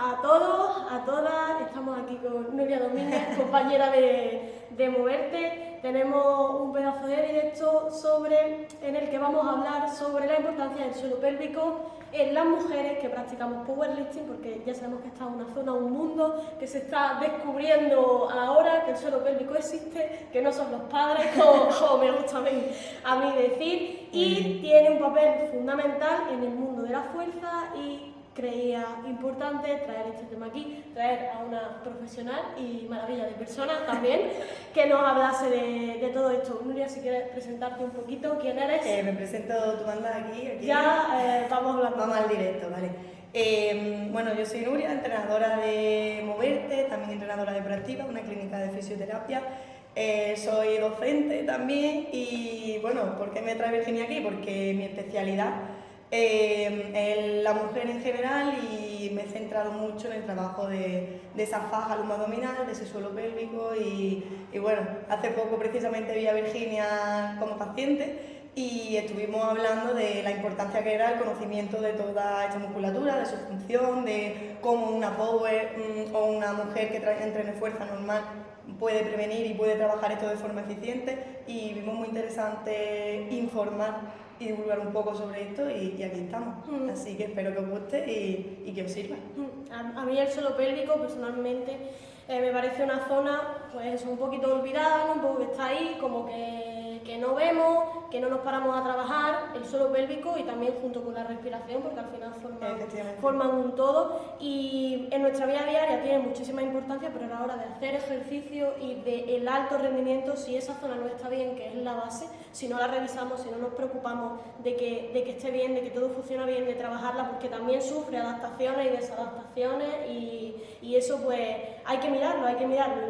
a todos, a todas, estamos aquí con Nuria Domínguez, compañera de Moverte. Tenemos un pedazo de directo en el que vamos a hablar sobre la importancia del suelo pélvico en las mujeres que practicamos powerlifting, porque ya sabemos que está en una zona, un mundo que se está descubriendo ahora, que el suelo pélvico existe, que no son los padres, como me gusta a mí decir, y tiene un papel fundamental en el mundo de la fuerza, y creía importante traer este tema aquí, traer a una profesional y maravilla de persona también, que nos hablase de todo esto. Nuria, si quieres presentarte un poquito, ¿quién eres? Me presento, tú mandas aquí. Ya vamos hablando. Vamos al directo, vale. Bueno, yo soy Nuria, entrenadora de Moverte, también entrenadora de Proactiva, una clínica de fisioterapia. Soy docente también y, bueno, ¿por qué me trae Virginia aquí? Porque mi especialidad es la mujer en general y me he centrado mucho en el trabajo de esa faja lumboabdominal, de ese suelo pélvico y bueno, hace poco precisamente vi a Virginia como paciente y estuvimos hablando de la importancia que era el conocimiento de toda esta musculatura, de su función, de cómo una power o una mujer que entrene fuerza normal puede prevenir y puede trabajar esto de forma eficiente, y vimos muy interesante informar y divulgar un poco sobre esto y aquí estamos. Así que espero que os guste y que os sirva. A mí el suelo pélvico personalmente me parece una zona pues un poquito olvidada, ¿no? Un poco que está ahí, como que no vemos, que no nos paramos a trabajar el suelo pélvico, y también junto con la respiración, porque al final forman un todo, y en nuestra vida diaria tiene muchísima importancia, pero a la hora de hacer ejercicio y del alto rendimiento, si esa zona no está bien, que es la base, si no la revisamos, si no nos preocupamos de que esté bien, de que todo funciona bien, de trabajarla, porque también sufre adaptaciones y desadaptaciones, y eso pues hay que mirarlo.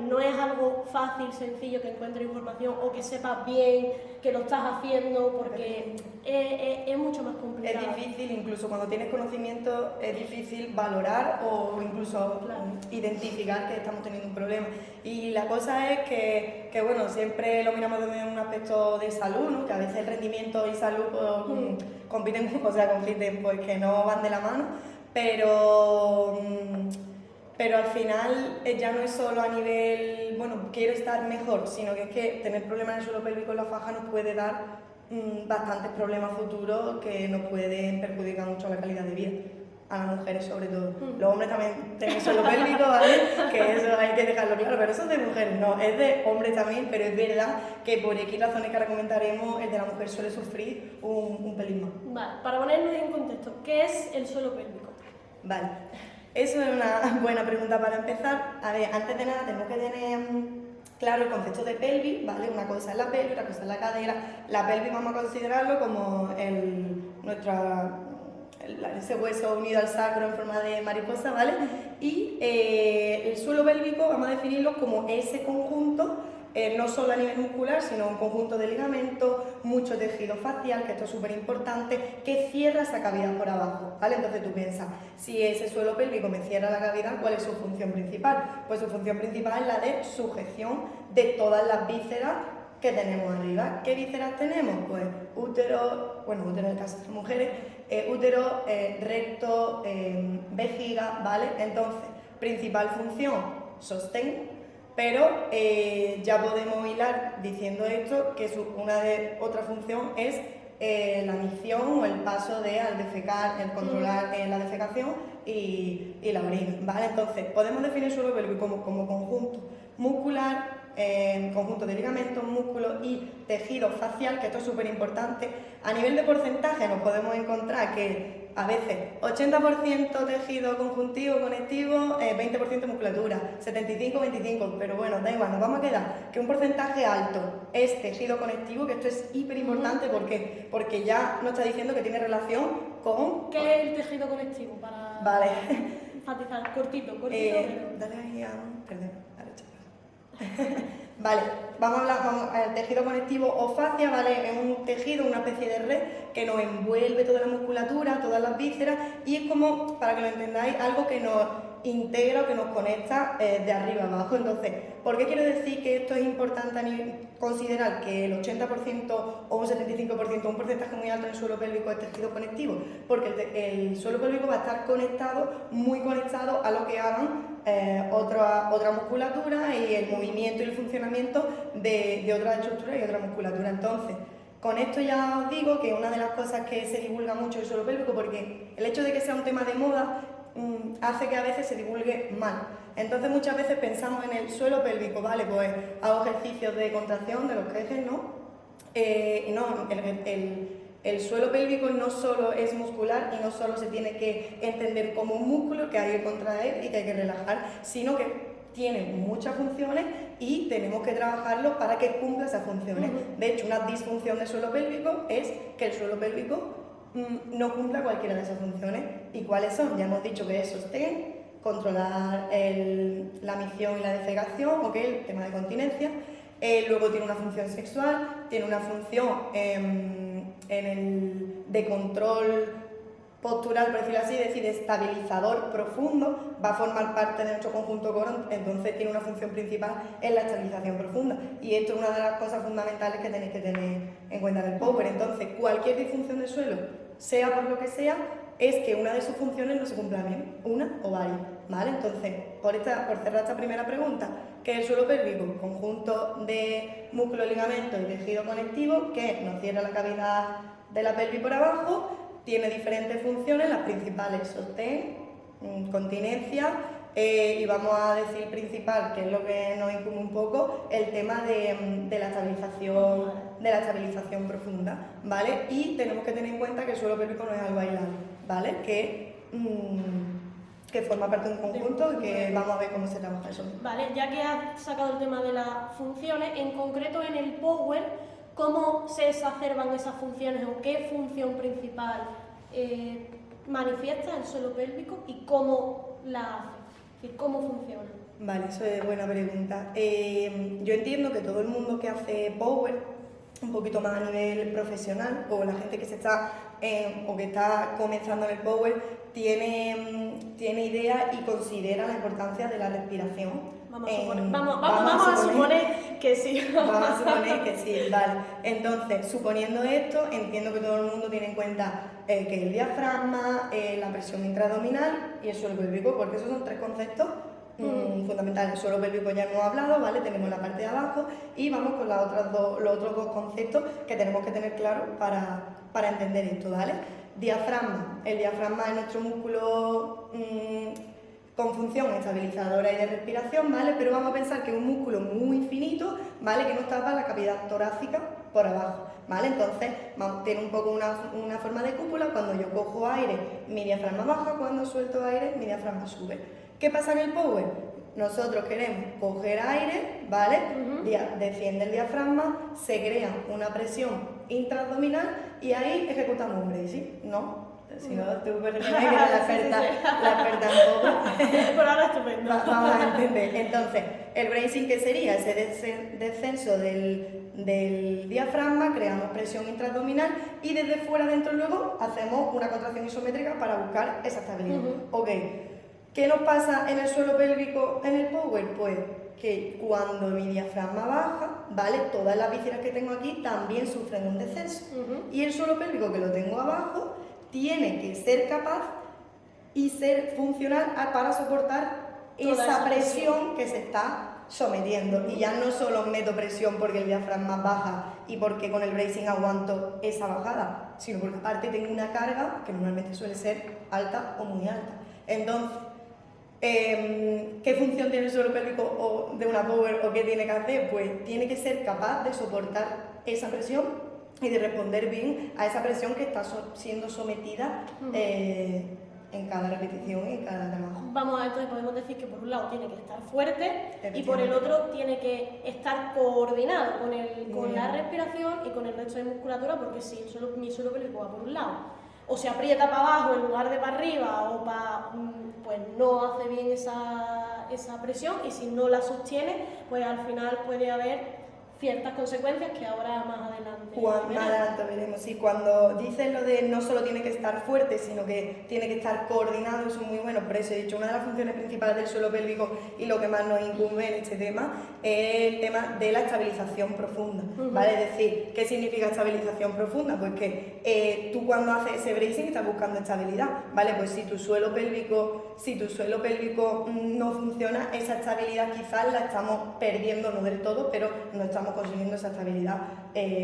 No es algo fácil, sencillo, que encuentres información o que sepas bien que lo estás haciendo, porque es mucho más complicado. Es difícil, incluso cuando tienes conocimiento, es difícil valorar o incluso identificar que estamos teniendo un problema. Y la cosa es que bueno, siempre lo miramos desde un aspecto de salud, ¿no? Que a veces el rendimiento y salud compiten, pues que no van de la mano, pero al final ya no es solo a nivel, bueno, quiero estar mejor, sino que es que tener problemas en el suelo pélvico en la faja nos puede dar bastantes problemas futuros que nos pueden perjudicar mucho la calidad de vida, a las mujeres sobre todo. Los hombres también tienen suelo pélvico, ¿vale? Que eso hay que dejarlo claro, pero eso es de mujeres, no, es de hombres también, pero es verdad que por X razones que ahora comentaremos, el de la mujer suele sufrir un pelín más. Vale, para ponernos en contexto, ¿qué es el suelo pélvico? Vale. Eso es una buena pregunta para empezar. A ver, antes de nada tenemos que tener claro el concepto de pelvis, ¿vale? Una cosa es la pelvis, otra cosa es la cadera. La pelvis vamos a considerarlo como ese hueso unido al sacro en forma de mariposa, ¿vale? Y el suelo pélvico vamos a definirlo como ese conjunto, no solo a nivel muscular, sino un conjunto de ligamentos, mucho tejido facial, que esto es súper importante, que cierra esa cavidad por abajo, ¿vale? Entonces tú piensas, si ese suelo pélvico me cierra la cavidad, ¿cuál es su función principal? Pues su función principal es la de sujeción de todas las vísceras que tenemos arriba. ¿Qué vísceras tenemos? Pues útero, útero en el caso de las mujeres, útero, recto, vejiga, ¿vale? Entonces, principal función, sostén. Pero ya podemos hilar diciendo esto, que otra función es la micción o el paso al defecar, el controlar la defecación y la orina, ¿vale? Entonces, podemos definir el suelo pélvico como conjunto muscular, conjunto de ligamentos, músculos y tejido facial, que esto es súper importante. A nivel de porcentaje nos podemos encontrar que a veces 80% tejido conjuntivo, conectivo, 20% musculatura, 75-25, pero bueno, da igual, nos vamos a quedar que un porcentaje alto es tejido conectivo, que esto es hiper importante porque ya nos está diciendo que tiene relación con... ¿Qué es el tejido conectivo? Vale. Enfatizar, cortito. Dale ahí a... Perdón, Vale, el tejido conectivo o fascia, ¿vale? Es un tejido, una especie de red que nos envuelve toda la musculatura, todas las vísceras y es como, para que lo entendáis, algo que nos integra o que nos conecta de arriba abajo. Entonces, ¿por qué quiero decir que esto es importante considerar que el 80% o un 75%, un porcentaje muy alto del suelo pélvico es tejido conectivo? Porque el suelo pélvico va a estar conectado, muy conectado a lo que hagan otra musculatura y el movimiento y el funcionamiento de otra estructura y otra musculatura. Entonces, con esto ya os digo que una de las cosas que se divulga mucho el suelo pélvico, porque el hecho de que sea un tema de moda hace que a veces se divulgue mal. Entonces muchas veces pensamos en el suelo pélvico, vale, pues hago ejercicios de contracción de los ejes, ¿no? El suelo pélvico no solo es muscular y no solo se tiene que entender como un músculo que hay que contraer y que hay que relajar, sino que tiene muchas funciones y tenemos que trabajarlo para que cumpla esas funciones. De hecho, una disfunción del suelo pélvico es que el suelo pélvico no cumpla cualquiera de esas funciones. ¿Y cuáles son? Ya hemos dicho que es sostén, controlar la micción y la defecación, ¿ok? El tema de continencia. Luego tiene una función sexual, tiene una función de control postural, por decirlo así, es decir, de estabilizador profundo, va a formar parte de nuestro conjunto core, entonces tiene una función principal en la estabilización profunda. Y esto es una de las cosas fundamentales que tenéis que tener en cuenta en el power. Entonces, cualquier disfunción del suelo, sea por lo que sea, es que una de sus funciones no se cumpla bien, una o varias, ¿vale? Entonces, por cerrar esta primera pregunta, ¿qué es el suelo pélvico? Conjunto de músculo, ligamento y tejido conectivo que nos cierra la cavidad de la pelvis por abajo. Tiene diferentes funciones, las principales: sostén, continencia y vamos a decir principal, que es lo que nos incumbe un poco, el tema de la estabilización profunda, ¿vale? Y tenemos que tener en cuenta que el suelo pélvico no es algo aislado, ¿vale? Que forma parte de un conjunto y que vamos a ver cómo se trabaja eso. Vale, ya que has sacado el tema de las funciones, en concreto en el power, ¿cómo se exacerban esas funciones o qué función principal manifiesta el suelo pélvico y cómo la hace? Es decir, ¿cómo funciona? Vale, eso es buena pregunta. Yo entiendo que todo el mundo que hace power, un poquito más a nivel profesional, o la gente que se está o que está comenzando en el power, tiene idea y considera la importancia de la respiración. Vamos a suponer que sí. Vamos a suponer que sí, vale. Entonces, suponiendo esto, entiendo que todo el mundo tiene en cuenta que el diafragma, la presión intraabdominal y el suelo pélvico, porque esos son tres conceptos fundamentales. El suelo pélvico ya hemos hablado, ¿vale? Tenemos la parte de abajo y vamos con los otros dos conceptos que tenemos que tener claros para entender esto, ¿vale? Diafragma. El diafragma es nuestro músculo con función estabilizadora y de respiración, ¿vale? Pero vamos a pensar que es un músculo muy finito, ¿vale? Que nos tapa la cavidad torácica por abajo, ¿vale? Entonces tiene un poco una forma de cúpula. Cuando yo cojo aire, mi diafragma baja; cuando suelto aire, mi diafragma sube. ¿Qué pasa en el power? Nosotros queremos coger aire, ¿vale? Desciende el diafragma, se crea una presión intraabdominal y ahí ejecutamos un bracing, ¿no? Si no, tú perdonas que eres la experta en power. Por ahora estupendo. Vamos a entender. Entonces, el bracing, ¿qué sería? Ese descenso del diafragma, creamos presión intraabdominal y desde fuera adentro luego hacemos una contracción isométrica para buscar esa estabilidad. Ok. ¿Qué nos pasa en el suelo pélvico en el power? Pues que cuando mi diafragma baja, ¿vale? Todas las vísceras que tengo aquí también sufren un descenso. Y el suelo pélvico, que lo tengo abajo, tiene que ser capaz y ser funcional para soportar esa presión que se está sometiendo. Y ya no solo meto presión porque el diafragma baja y porque con el bracing aguanto esa bajada, sino porque aparte tengo una carga que normalmente suele ser alta o muy alta. Entonces, ¿qué función tiene el suelo pélvico de una power o qué tiene que hacer? Pues tiene que ser capaz de soportar esa presión y de responder bien a esa presión que está siendo sometida en cada repetición y en cada trabajo. Vamos a ver, entonces podemos decir que por un lado tiene que estar fuerte y por el otro tiene que estar coordinado con la respiración y con el resto de musculatura, porque si mi suelo pélvico va por un lado o se aprieta para abajo en lugar de para arriba, o pues no hace bien esa presión, y si no la sostiene, pues al final puede haber ciertas consecuencias que ahora más adelante veremos. Sí, cuando dices lo de no solo tiene que estar fuerte, sino que tiene que estar coordinado, eso es muy bueno. Por eso he dicho, una de las funciones principales del suelo pélvico y lo que más nos incumbe en este tema es el tema de la estabilización profunda, ¿vale? Es decir, ¿qué significa estabilización profunda? Pues que tú cuando haces ese bracing estás buscando estabilidad, ¿vale? Pues si tu suelo pélvico no funciona, esa estabilidad quizás la estamos perdiendo, no del todo, pero no estamos consiguiendo esa estabilidad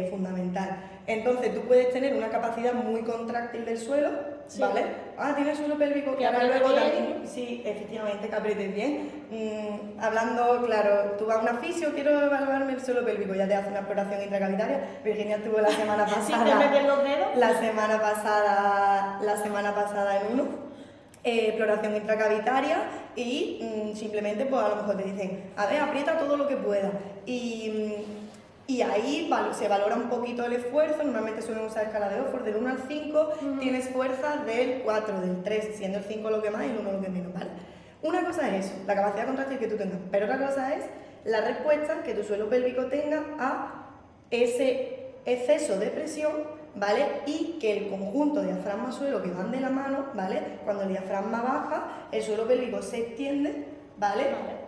fundamental. Entonces tú puedes tener una capacidad muy contráctil del suelo, sí, ¿vale? Tienes suelo pélvico que ahora luego también, sí, efectivamente, que aprietes bien. Hablando, claro, tú vas a una fisio, quiero evaluarme el suelo pélvico, ya te hace una exploración intracavitaria. Virginia estuvo la semana pasada. ¿Sí te meten los dedos? La semana pasada en uno. Exploración intracavitaria y simplemente pues a lo mejor te dicen, a ver, aprieta todo lo que puedas y ahí se valora un poquito el esfuerzo. Normalmente suelen usar escala de Oxford del 1 al 5, tienes fuerza del 4, del 3, siendo el 5 lo que más y el 1 lo que menos, ¿vale? Una cosa es eso, la capacidad contractil que tú tengas, pero otra cosa es la respuesta que tu suelo pélvico tenga a ese exceso de presión, ¿vale? Y que el conjunto diafragma-suelo que van de la mano, ¿vale? Cuando el diafragma baja, el suelo pélvico se extiende, ¿vale?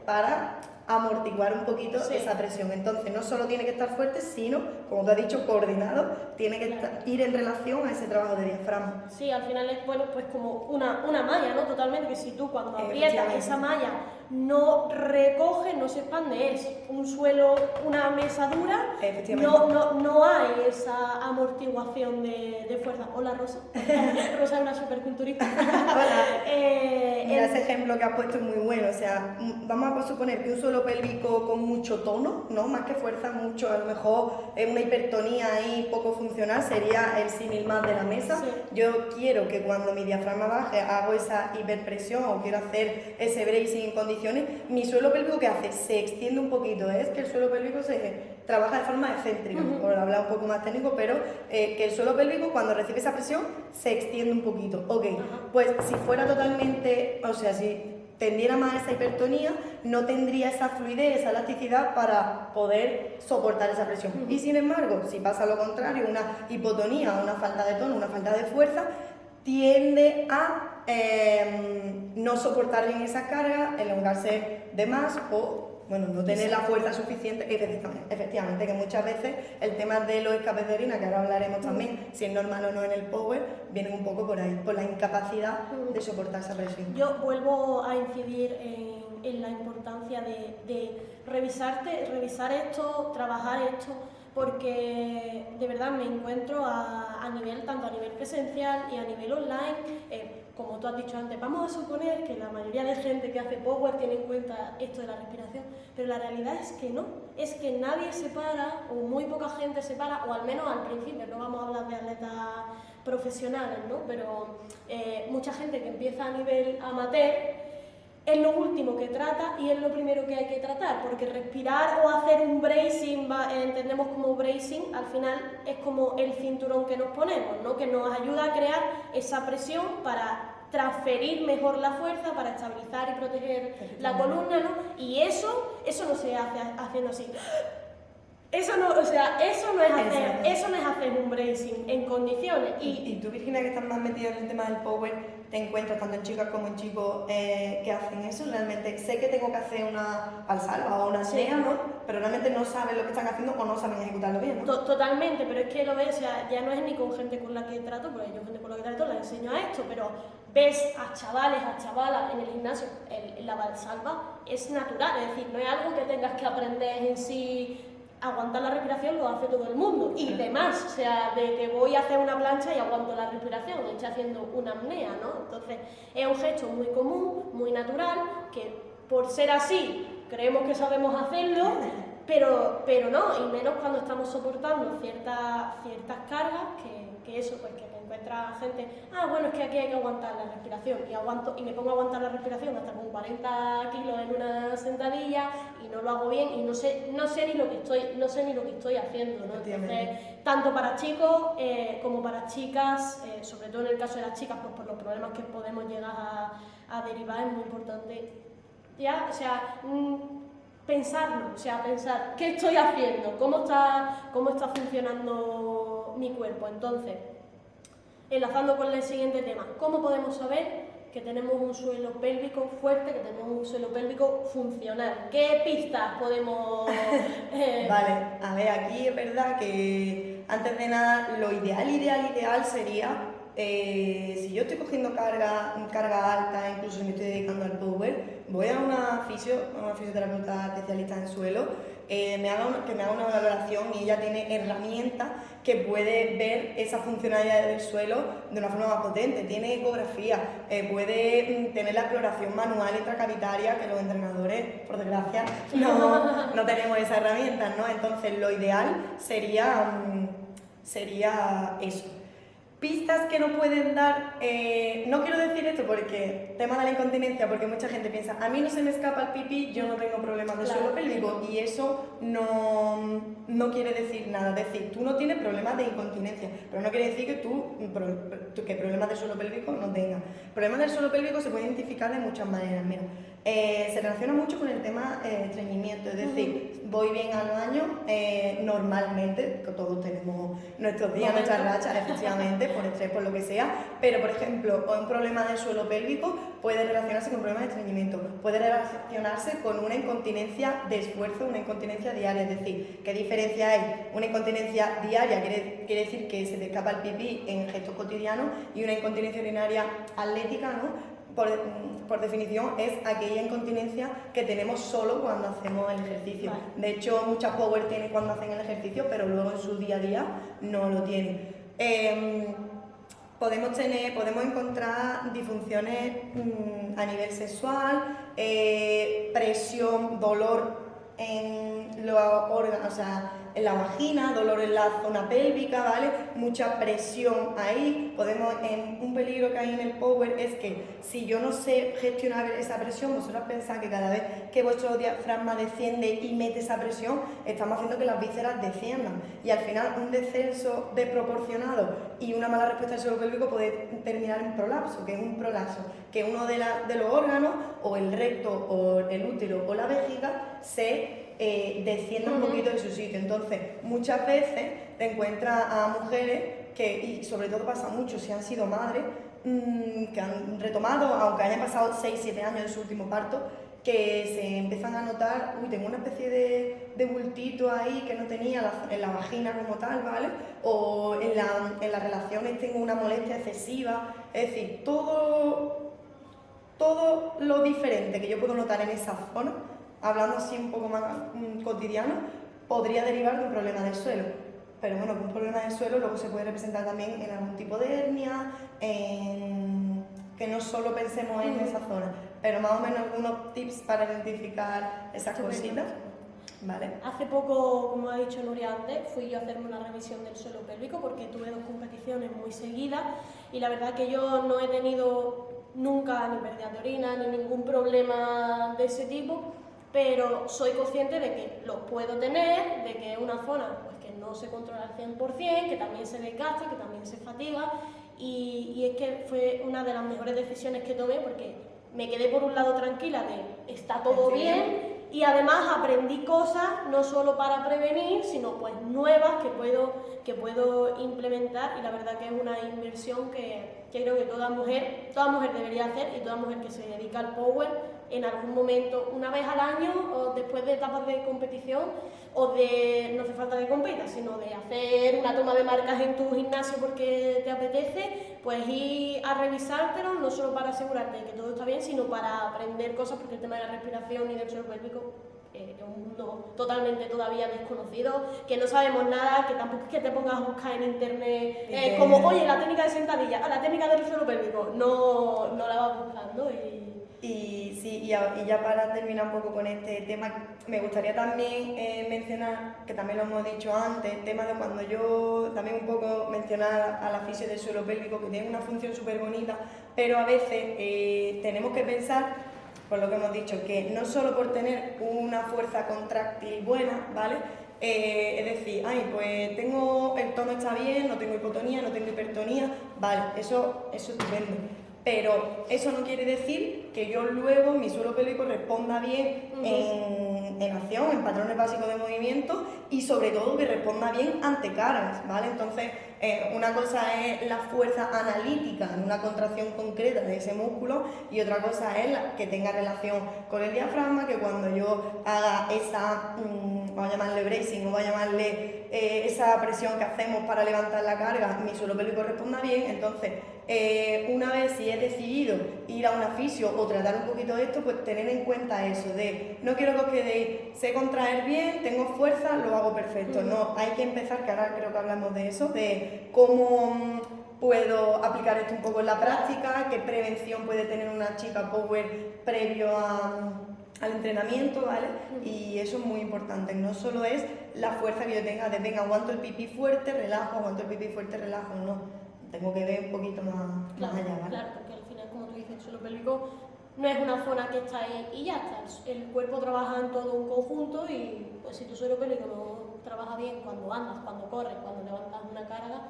Para amortiguar un poquito esa presión. Entonces no solo tiene que estar fuerte, sino, como tú has dicho, coordinado, tiene que ir en relación a ese trabajo de diafragma. Sí, al final es, bueno, pues como una malla, ¿no? Totalmente, que si tú cuando aprietas esa malla no recoge, no se expande, es un suelo, una mesa dura, no hay esa amortiguación de fuerza. Hola, Rosa. Rosa es una superculturista. Hola. Mira, ese ejemplo que has puesto es muy bueno. O sea, vamos a suponer que un suelo pélvico con mucho tono, ¿no? Más que fuerza, mucho, a lo mejor una hipertonía ahí poco funcional sería el símil más de la mesa. Sí. Yo quiero que cuando mi diafragma baje hago esa hiperpresión o quiero hacer ese bracing en condiciones, mi suelo pélvico, ¿qué hace? Se extiende un poquito. Es que el suelo pélvico se trabaja de forma excéntrica, por hablar un poco más técnico, pero que el suelo pélvico cuando recibe esa presión se extiende un poquito. Ok, pues si fuera totalmente, o sea, si tendiera más a esa hipertonía, no tendría esa fluidez, esa elasticidad para poder soportar esa presión. Y sin embargo, si pasa lo contrario, una hipotonía, una falta de tono, una falta de fuerza, tiende a no soportar bien esa carga, elongarse de más o bueno, no tener la fuerza suficiente. Efectivamente, que muchas veces el tema de los escapes de orina, que ahora hablaremos también, si es normal o no en el power, vienen un poco por ahí, por la incapacidad de soportar esa presión. Yo vuelvo a incidir en la importancia de revisar esto, trabajar esto, porque de verdad me encuentro tanto a nivel presencial y a nivel online, como tú has dicho antes, vamos a suponer que la mayoría de gente que hace power tiene en cuenta esto de la respiración, pero la realidad es que no, es que nadie se para, o muy poca gente se para, o al menos al principio, no vamos a hablar de atletas profesionales, ¿no? Pero mucha gente que empieza a nivel amateur es lo último que trata y es lo primero que hay que tratar, porque respirar o hacer un bracing, entendemos como bracing, al final es como el cinturón que nos ponemos, ¿no? Que nos ayuda a crear esa presión para transferir mejor la fuerza, para estabilizar y proteger la columna, ¿no? Y eso no se hace haciendo así. Eso no es hacer un bracing en condiciones. Y tú, Virginia, que estás más metida en el tema del power, te encuentras tanto en chicas como en chicos que hacen eso. Realmente sé que tengo que hacer una valsalva o una apnea, ¿no? Pero realmente no saben lo que están haciendo o no saben ejecutarlo bien, ¿no? Totalmente, pero es que lo ves, o sea, ya no es ni con gente con la que trato, porque yo gente con la que trato la enseño a esto, pero ves a chavales, a chavalas en el gimnasio, la valsalva es natural, es decir, no es algo que tengas que aprender en sí. Aguantar la respiración lo hace todo el mundo y demás, o sea, de que voy a hacer una plancha y aguanto la respiración, estoy haciendo una apnea, ¿no? Entonces es un gesto muy común, muy natural, que por ser así creemos que sabemos hacerlo, pero no, y menos cuando estamos soportando ciertas cargas, que eso pues que encuentra gente, bueno, es que aquí hay que aguantar la respiración, y me pongo a aguantar la respiración hasta con 40 kilos en una sentadilla y no lo hago bien y no sé ni lo que estoy haciendo, ¿no? Entonces, tanto para chicos como para chicas, sobre todo en el caso de las chicas, pues por los problemas que podemos llegar a derivar, es muy importante ya, o sea, pensarlo, o sea, pensar qué estoy haciendo, cómo está funcionando mi cuerpo. Entonces, enlazando con el siguiente tema, ¿cómo podemos saber que tenemos un suelo pélvico fuerte, que tenemos un suelo pélvico funcional? ¿Qué pistas podemos...? Vale, a ver, aquí es verdad que antes de nada lo ideal sería, si yo estoy cogiendo carga alta, incluso si me estoy dedicando al power, voy a una fisioterapeuta especialista en suelo, que me haga una valoración, y ella tiene herramientas que puede ver esa funcionalidad del suelo de una forma más potente. Tiene ecografía, puede tener la exploración manual intracavitaria, que los entrenadores, por desgracia, no tenemos esas herramientas, ¿no? Entonces lo ideal sería eso. Pistas que no pueden dar, no quiero decir esto porque, tema de la incontinencia, porque mucha gente piensa, a mí no se me escapa el pipí, yo no tengo problemas de suelo pélvico, y eso no quiere decir nada. Es decir, tú no tienes problemas de incontinencia, pero no quiere decir que problemas de suelo pélvico no tengas. Problemas del suelo pélvico se pueden identificar de muchas maneras. Mira, se relaciona mucho con el tema estreñimiento, es decir, voy bien al baño normalmente, que todos tenemos nuestros días, nuestras rachas, efectivamente, por estrés, por lo que sea, pero por ejemplo, un problema del suelo pélvico puede relacionarse con problemas de estreñimiento, puede relacionarse con una incontinencia de esfuerzo, una incontinencia diaria. Es decir, ¿qué diferencia hay? Una incontinencia diaria quiere decir que se te escapa el pipí en gestos cotidianos, y una incontinencia urinaria atlética, ¿no?, por definición, es aquella incontinencia que tenemos solo cuando hacemos el ejercicio. De hecho, muchas power tienen cuando hacen el ejercicio, pero luego en su día a día no lo tienen. Podemos encontrar disfunciones a nivel sexual, presión, dolor en los órganos, o sea, en la vagina, dolor en la zona pélvica, ¿vale? Mucha presión ahí. Un peligro que hay en el power es que si yo no sé gestionar esa presión, vosotros pensáis que cada vez que vuestro diafragma desciende y mete esa presión, estamos haciendo que las vísceras desciendan, y al final un descenso desproporcionado y una mala respuesta del suelo pélvico puede terminar en prolapso. Que es un prolapso? Que uno de los órganos, o el recto, o el útero, o la vejiga, se descienda un poquito de su sitio. Entonces, muchas veces te encuentras a mujeres y sobre todo pasa mucho si han sido madres, que han retomado, aunque hayan pasado 6-7 años de su último parto, que se empiezan a notar, tengo una especie de bultito ahí que no tenía en la vagina como tal, ¿vale? O en las relaciones tengo una molestia excesiva. Es decir, todo lo diferente que yo puedo notar en esa zona, hablando así un poco más cotidiano, podría derivar de un problema del suelo. Pero bueno, un problema del suelo luego se puede representar también en algún tipo de hernia, que no solo pensemos en esa zona, pero más o menos algunos tips para identificar esas cositas. Vale. Hace poco, como ha dicho Nuria antes, fui yo a hacerme una revisión del suelo pélvico porque tuve 2 competiciones muy seguidas, y la verdad que yo no he tenido nunca ni pérdida de orina ni ningún problema de ese tipo, pero soy consciente de que lo puedo tener, de que es una zona pues, que no se controla al 100%, que también se desgasta, que también se fatiga, y es que fue una de las mejores decisiones que tomé, porque me quedé por un lado tranquila de está todo bien, y además aprendí cosas no solo para prevenir, sino pues nuevas que puedo implementar, y la verdad que es una inversión que creo que toda mujer debería hacer, y toda mujer que se dedica al power en algún momento, una vez al año, o después de etapas de competición, o no hace falta que compitas, sino de hacer una toma de marcas en tu gimnasio porque te apetece, pues ir a revisártelo, no solo para asegurarte de que todo está bien, sino para aprender cosas, porque el tema de la respiración y del suelo pélvico es un mundo totalmente todavía desconocido, que no sabemos nada, que tampoco es que te pongas a buscar en internet como, oye, la técnica de sentadilla, la técnica del suelo pélvico, no la vas buscando, Y sí, y ya para terminar un poco con este tema, me gustaría también mencionar, que también lo hemos dicho antes, el tema de cuando yo también un poco mencionar a la fisio del suelo pélvico, que tiene una función súper bonita, pero a veces tenemos que pensar, por lo que hemos dicho, que no solo por tener una fuerza contráctil buena, ¿vale? Es decir, ay, pues el tono está bien, no tengo hipotonía, no tengo hipertonía, vale, eso es estupendo. Pero eso no quiere decir que yo luego mi suelo pélvico responda bien en acción, en patrones básicos de movimiento y sobre todo que responda bien ante cargas, ¿vale? Entonces, una cosa es la fuerza analítica en una contracción concreta de ese músculo y otra cosa es que tenga relación con el diafragma, que cuando yo haga esa, vamos a llamarle bracing o vamos a llamarle esa presión que hacemos para levantar la carga, mi suelo pélvico responda bien. Entonces, una vez si he decidido ir a una fisio o tratar un poquito esto, pues tener en cuenta eso de no quiero que os quedéis, sé contraer bien, tengo fuerza, lo hago perfecto. No, hay que empezar, que ahora creo que hablamos de eso, de cómo puedo aplicar esto un poco en la práctica, qué prevención puede tener una chica power previo al entrenamiento, ¿vale? Y eso es muy importante, no solo es la fuerza que yo tenga de venga, aguanto el pipí fuerte, relajo, aguanto el pipí fuerte, relajo, no. Tengo que ver un poquito más allá, ¿vale? Claro, porque al final, como tú dices, el suelo pélvico no es una zona que está ahí y ya está. El cuerpo trabaja en todo un conjunto y pues si tu suelo pélvico no trabaja bien cuando andas, cuando corres, cuando levantas una carga,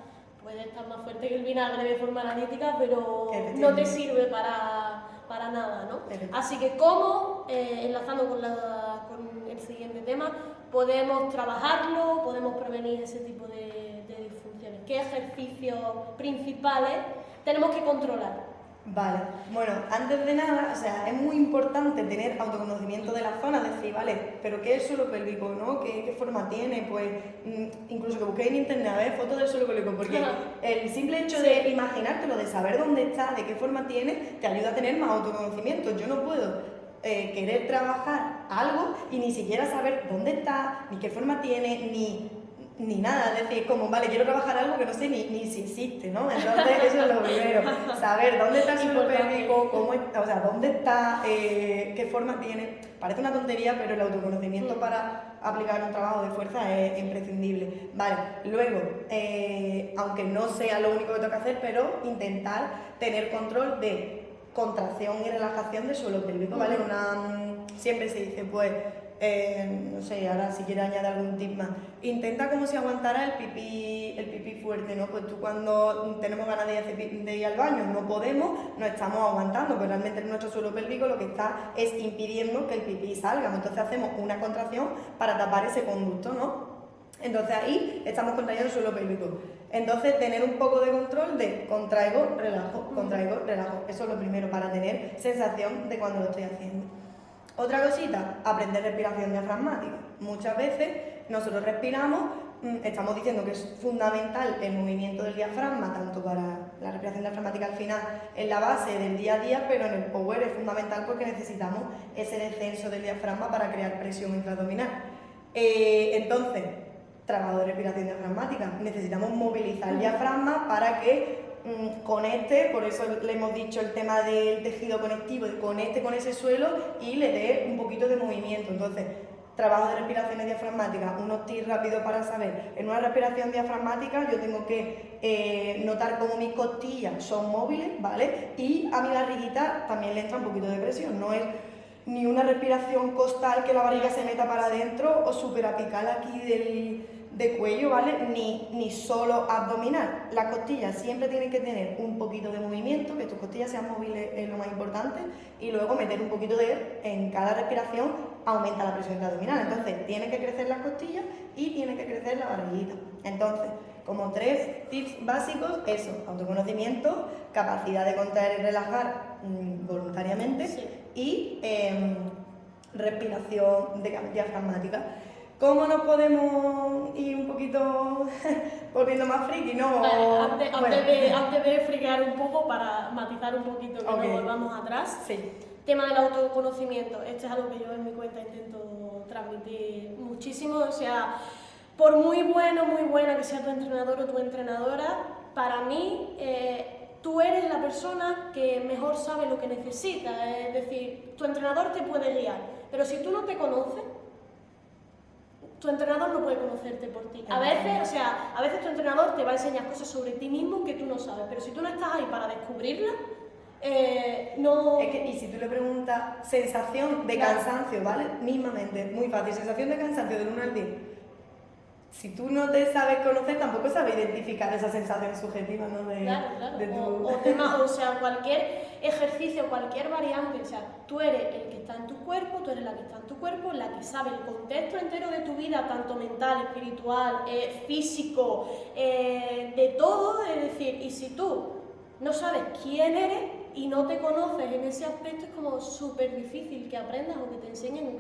puede estar más fuerte que el vinagre de forma analítica, pero no te sirve para nada, ¿no? Así que cómo, enlazando con el siguiente tema, podemos trabajarlo, podemos prevenir ese tipo de disfunciones. ¿Qué ejercicios principales tenemos que controlar? Vale, bueno, antes de nada, o sea, es muy importante tener autoconocimiento de la zona, decir, vale, pero ¿qué es el suelo pélvico, no? ¿Qué forma tiene? Pues incluso que busquéis en internet a ver fotos del suelo pélvico, porque el simple hecho de imaginártelo, de saber dónde está, de qué forma tiene, te ayuda a tener más autoconocimiento. Yo no puedo querer trabajar algo y ni siquiera saber dónde está, ni qué forma tiene, ni nada, es decir, como, vale, quiero trabajar algo que no sé ni si existe, ¿no? Entonces eso es lo primero, saber dónde está el suelo pélvico, o sea, dónde está, qué forma tiene. Parece una tontería, pero el autoconocimiento para aplicar un trabajo de fuerza es imprescindible. Vale, luego, aunque no sea lo único que tengo que hacer, pero intentar tener control de contracción y relajación del suelo pélvico, ¿vale? Siempre se dice, pues, no sé, ahora si quieres añadir algún tip más, intenta como si aguantara el pipí fuerte, ¿no? Pues tú cuando tenemos ganas de ir al baño, no podemos, no estamos aguantando, pero realmente nuestro suelo pélvico lo que está es impidiendo que el pipí salga, entonces hacemos una contracción para tapar ese conducto, ¿no? Entonces ahí estamos contrayendo el suelo pélvico. Entonces tener un poco de control de contraigo, relajo, eso es lo primero para tener sensación de cuando lo estoy haciendo. Otra cosita, aprender respiración diafragmática. Muchas veces nosotros respiramos, estamos diciendo que es fundamental el movimiento del diafragma, tanto para la respiración diafragmática al final en la base del día a día, pero en el power es fundamental porque necesitamos ese descenso del diafragma para crear presión intraabdominal. Entonces, trabajo de respiración diafragmática, necesitamos movilizar el diafragma para que conecte, por eso le hemos dicho el tema del tejido conectivo, conecte con ese suelo y le dé un poquito de movimiento. Entonces, trabajo de respiraciones diafragmáticas, unos tips rápidos para saber. En una respiración diafragmática yo tengo que notar cómo mis costillas son móviles, ¿vale? Y a mi barriguita también le entra un poquito de presión, no es ni una respiración costal que la barriga se meta para adentro o súper apical aquí de cuello, ¿vale? Ni solo abdominal. Las costillas siempre tienen que tener un poquito de movimiento, que tus costillas sean móviles es lo más importante, y luego meter un poquito de en cada respiración aumenta la presión abdominal. Entonces, tienen que crecer las costillas y tiene que crecer la barriguita. Entonces, como 3 tips básicos, eso, autoconocimiento, capacidad de contraer y relajar voluntariamente, sí, y respiración diafragmática. ¿Cómo nos podemos ir un poquito volviendo más friki, no? Antes de friquear un poco, para matizar un poquito que nos volvamos atrás, sí. Tema del autoconocimiento, este es algo que yo en mi cuenta intento transmitir muchísimo, o sea, por muy buena que sea tu entrenador o tu entrenadora, para mí tú eres la persona que mejor sabe lo que necesita, es decir, tu entrenador te puede guiar, pero si tú no te conoces, tu entrenador no puede conocerte por ti. A veces tu entrenador te va a enseñar cosas sobre ti mismo que tú no sabes, pero si tú no estás ahí para descubrirlas, no... Es que, y si tú le preguntas sensación de cansancio, ¿vale? Mismamente, muy fácil, sensación de cansancio del 1 al 10. Si tú no te sabes conocer, tampoco sabes identificar esa sensación subjetiva, ¿no? Claro. De tu... O sea, cualquier ejercicio, cualquier variante, o sea, tú eres el que está en tu cuerpo, tú eres la que está en tu cuerpo, la que sabe el contexto entero de tu vida, tanto mental, espiritual, físico, de todo, es decir, y si tú no sabes quién eres y no te conoces en ese aspecto, es como súper difícil que aprendas o que te enseñen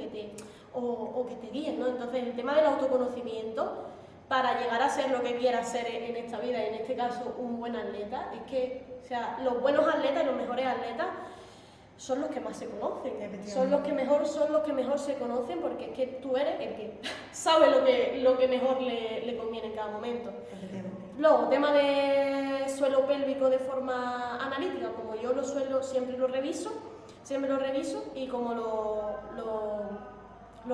o que te guíen, ¿no? Entonces, el tema del autoconocimiento, para llegar a ser lo que quieras ser en esta vida, y en este caso un buen atleta, es que, o sea, los buenos atletas y los mejores atletas son los que más se conocen, son los que mejor se conocen, porque es que tú eres el que sabe lo que mejor le conviene en cada momento. Luego, tema de suelo pélvico de forma analítica, como yo lo suelo, siempre lo reviso y como lo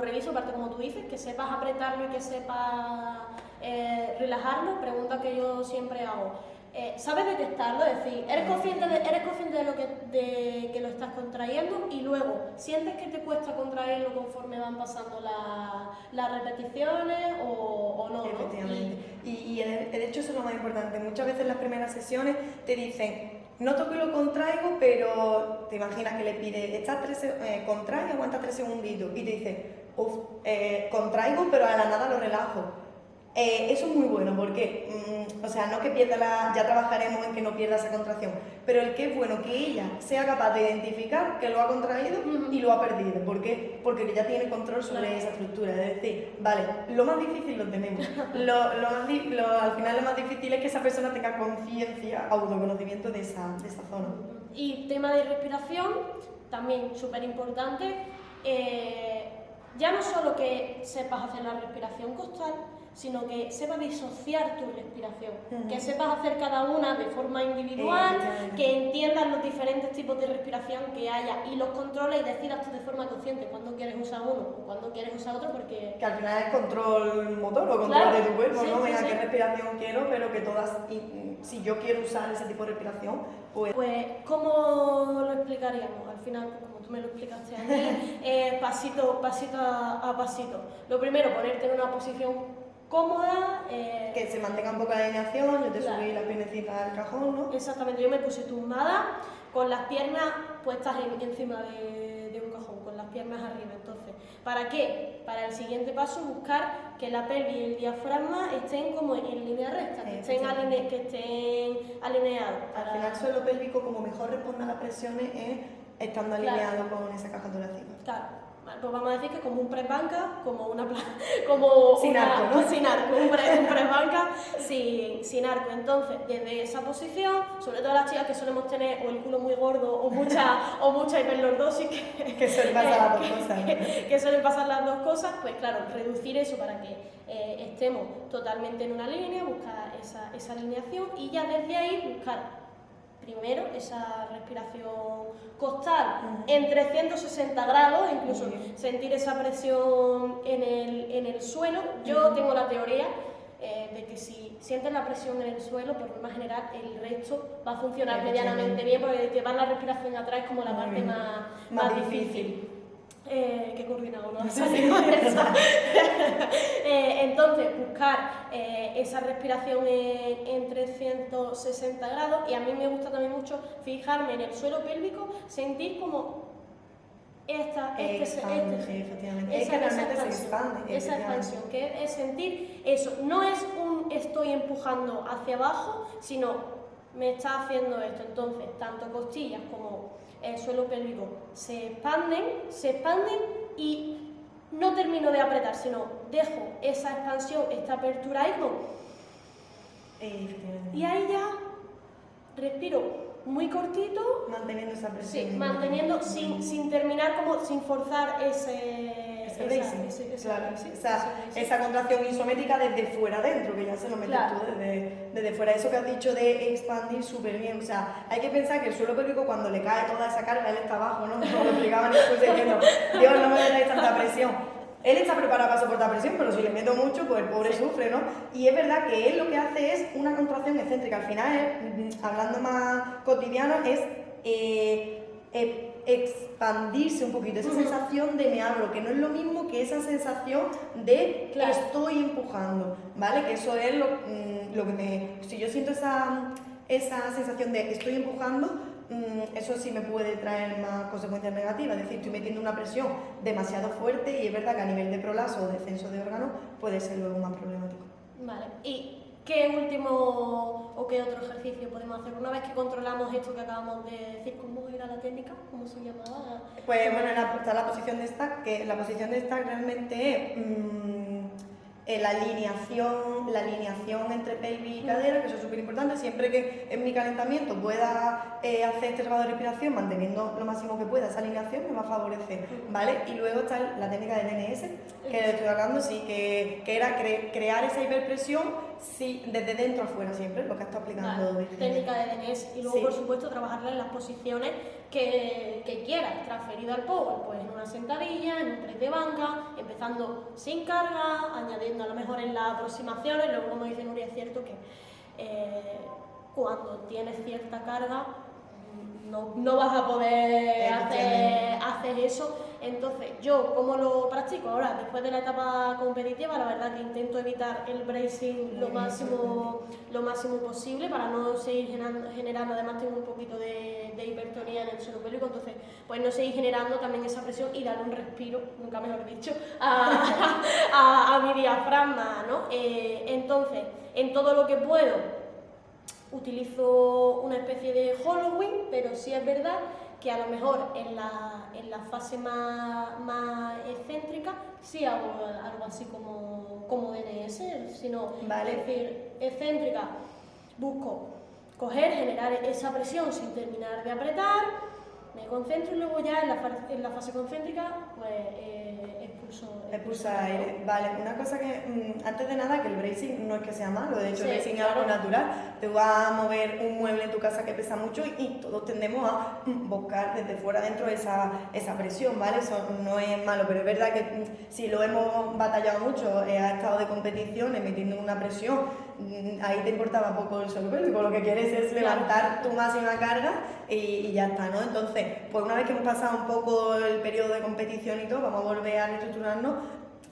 reviso, aparte como tú dices, que sepas apretarlo y que sepas relajarlo, pregunta que yo siempre hago. ¿Sabes detectarlo? Es decir, ¿eres consciente de que lo estás contrayendo? Y luego, ¿sientes que te cuesta contraerlo conforme van pasando las repeticiones o no? Efectivamente. Y de hecho eso es lo más importante. Muchas veces en las primeras sesiones te dicen, noto que lo contraigo, pero te imaginas que le pides, contrae, aguanta 3 segunditos, y te dice, contraigo, pero a la nada lo relajo. Eso es muy bueno porque, o sea, no que pierda ya trabajaremos en que no pierda esa contracción, pero el que es bueno que ella sea capaz de identificar que lo ha contraído y lo ha perdido. ¿Por qué? Porque ya tiene control sobre esa estructura. Es decir, vale, lo más difícil lo tenemos. Al final lo más difícil es que esa persona tenga conciencia, autoconocimiento de esa zona. Y tema de respiración, también súper importante. Ya no solo que sepas hacer la respiración costal, sino que sepas disociar tu respiración, que sepas hacer cada una de forma individual, que entiendas los diferentes tipos de respiración que haya y los controles y decidas tú de forma consciente cuándo quieres usar uno o cuándo quieres usar otro, porque... Que al final es control motor o control de tu cuerpo, ¿no? Venga, qué respiración quiero, pero que todas, si yo quiero usar ese tipo de respiración, pues... Pues, ¿cómo lo explicaríamos? Al final, como tú me lo explicaste a mí, pasito a pasito. Lo primero, ponerte en una posición cómoda, que se mantenga un poco la alineación, yo te subí las piernecitas al cajón, ¿no? Exactamente, yo me puse tumbada con las piernas puestas encima de un cajón, con las piernas arriba. Entonces, ¿para qué? Para el siguiente paso buscar que la pelvis y el diafragma estén como en línea recta, que estén alineados. Al final el suelo pélvico, como mejor responde a las presiones, es estando alineado con esa caja torácica. Claro. Pues vamos a decir que como un press banca, sin arco, ¿no? Sin arco, un press banca sin arco. Entonces, desde esa posición, sobre todo las chicas que solemos tener o el culo muy gordo o mucha hiperlordosis, que suelen pasar las dos cosas, ¿no? que suelen pasar las dos cosas, pues claro, reducir eso para que estemos totalmente en una línea, buscar esa alineación y ya desde ahí buscar primero esa respiración costal en 360 grados, incluso sentir esa presión en el suelo. Yo tengo la teoría de que si sientes la presión en el suelo, por norma general, el resto va a funcionar medianamente bien, porque llevar la respiración atrás es como la parte más difícil. Qué coordinado, ¿no? Entonces, buscar esa respiración en 360 grados, y a mí me gusta también mucho fijarme en el suelo pélvico, sentir como esa expansión, que es sentir eso, no es un estoy empujando hacia abajo, sino me está haciendo esto. Entonces, tanto costillas como el suelo pélvico se expanden y no termino de apretar, sino dejo esa expansión, esta apertura ahí y ahí ya respiro muy cortito, manteniendo esa presión. Sí, manteniendo sin terminar, como sin forzar ese ese bracing, claro, esa contracción isométrica desde fuera adentro, que ya se lo metes tú desde fuera. Eso que has dicho de expandir súper bien, o sea, hay que pensar que el suelo pélvico cuando le cae toda esa carga, él está abajo, ¿no? Como lo explicaban después diciendo, Dios, no me metáis tanta presión. Él está preparado para soportar presión, pero si le meto mucho, pues el pobre sufre, ¿no? Y es verdad que él lo que hace es una contracción excéntrica. Al final, hablando más cotidiano, es expandirse un poquito, esa sensación de me abro, que no es lo mismo que esa sensación de estoy empujando, ¿vale? Que eso es lo que me... Si yo siento esa sensación de estoy empujando, eso sí me puede traer más consecuencias negativas, es decir, estoy metiendo una presión demasiado fuerte y es verdad que a nivel de prolapso o descenso de órganos puede ser luego más problemático. Vale, ¿y qué último o qué otro ejercicio podemos hacer? Una vez que controlamos esto que acabamos de decir, ¿cómo era la técnica? ¿Cómo se llamaba? Pues bueno, está la posición de stack, que la posición de stack realmente es la alineación entre pelvis y cadera, que eso es súper importante. Siempre que en mi calentamiento pueda hacer este trabajo de respiración manteniendo lo máximo que pueda esa alineación, me va a favorecer, ¿vale? Y luego está la técnica de DNS, que estoy hablando, sí, que era crear esa hiperpresión desde dentro a fuera siempre, lo que está aplicando. Vale, técnica de DNS. Y luego, por supuesto, trabajarla en las posiciones que quieras, transferida al power, pues en una sentadilla, en un press de banca, empezando sin carga, añadiendo a lo mejor en las aproximaciones. Luego, como dice Nuria, es cierto que cuando tienes cierta carga no vas a poder hacer eso. Entonces, yo, ¿cómo lo practico? Ahora, después de la etapa competitiva, la verdad que intento evitar el bracing lo máximo posible para no seguir generando, además tengo un poquito de hipertonía en el suelo pélvico, entonces, pues no seguir generando también esa presión y darle un respiro, nunca mejor dicho, a mi diafragma, ¿no? Entonces, en todo lo que puedo, utilizo una especie de hollowing, pero sí es verdad que a lo mejor en la fase más excéntrica sí hago algo así como DNS, sino, es decir, excéntrica, busco generar esa presión sin terminar de apretar, me concentro y luego ya en la fase concéntrica pues expulso aire. Vale, una cosa que antes de nada, que el bracing no es que sea malo, de hecho el bracing es algo natural. Te vas a mover un mueble en tu casa que pesa mucho y todos tendemos a buscar desde fuera adentro esa presión, ¿vale? Eso no es malo, pero es verdad que si lo hemos batallado mucho, has estado de competiciones metiendo una presión, ahí te importaba poco el suelo pélvico, lo que quieres es levantar tu máxima carga y ya está, ¿no? Entonces, pues una vez que hemos pasado un poco el periodo de competición y todo, vamos a volver a reestructurarnos,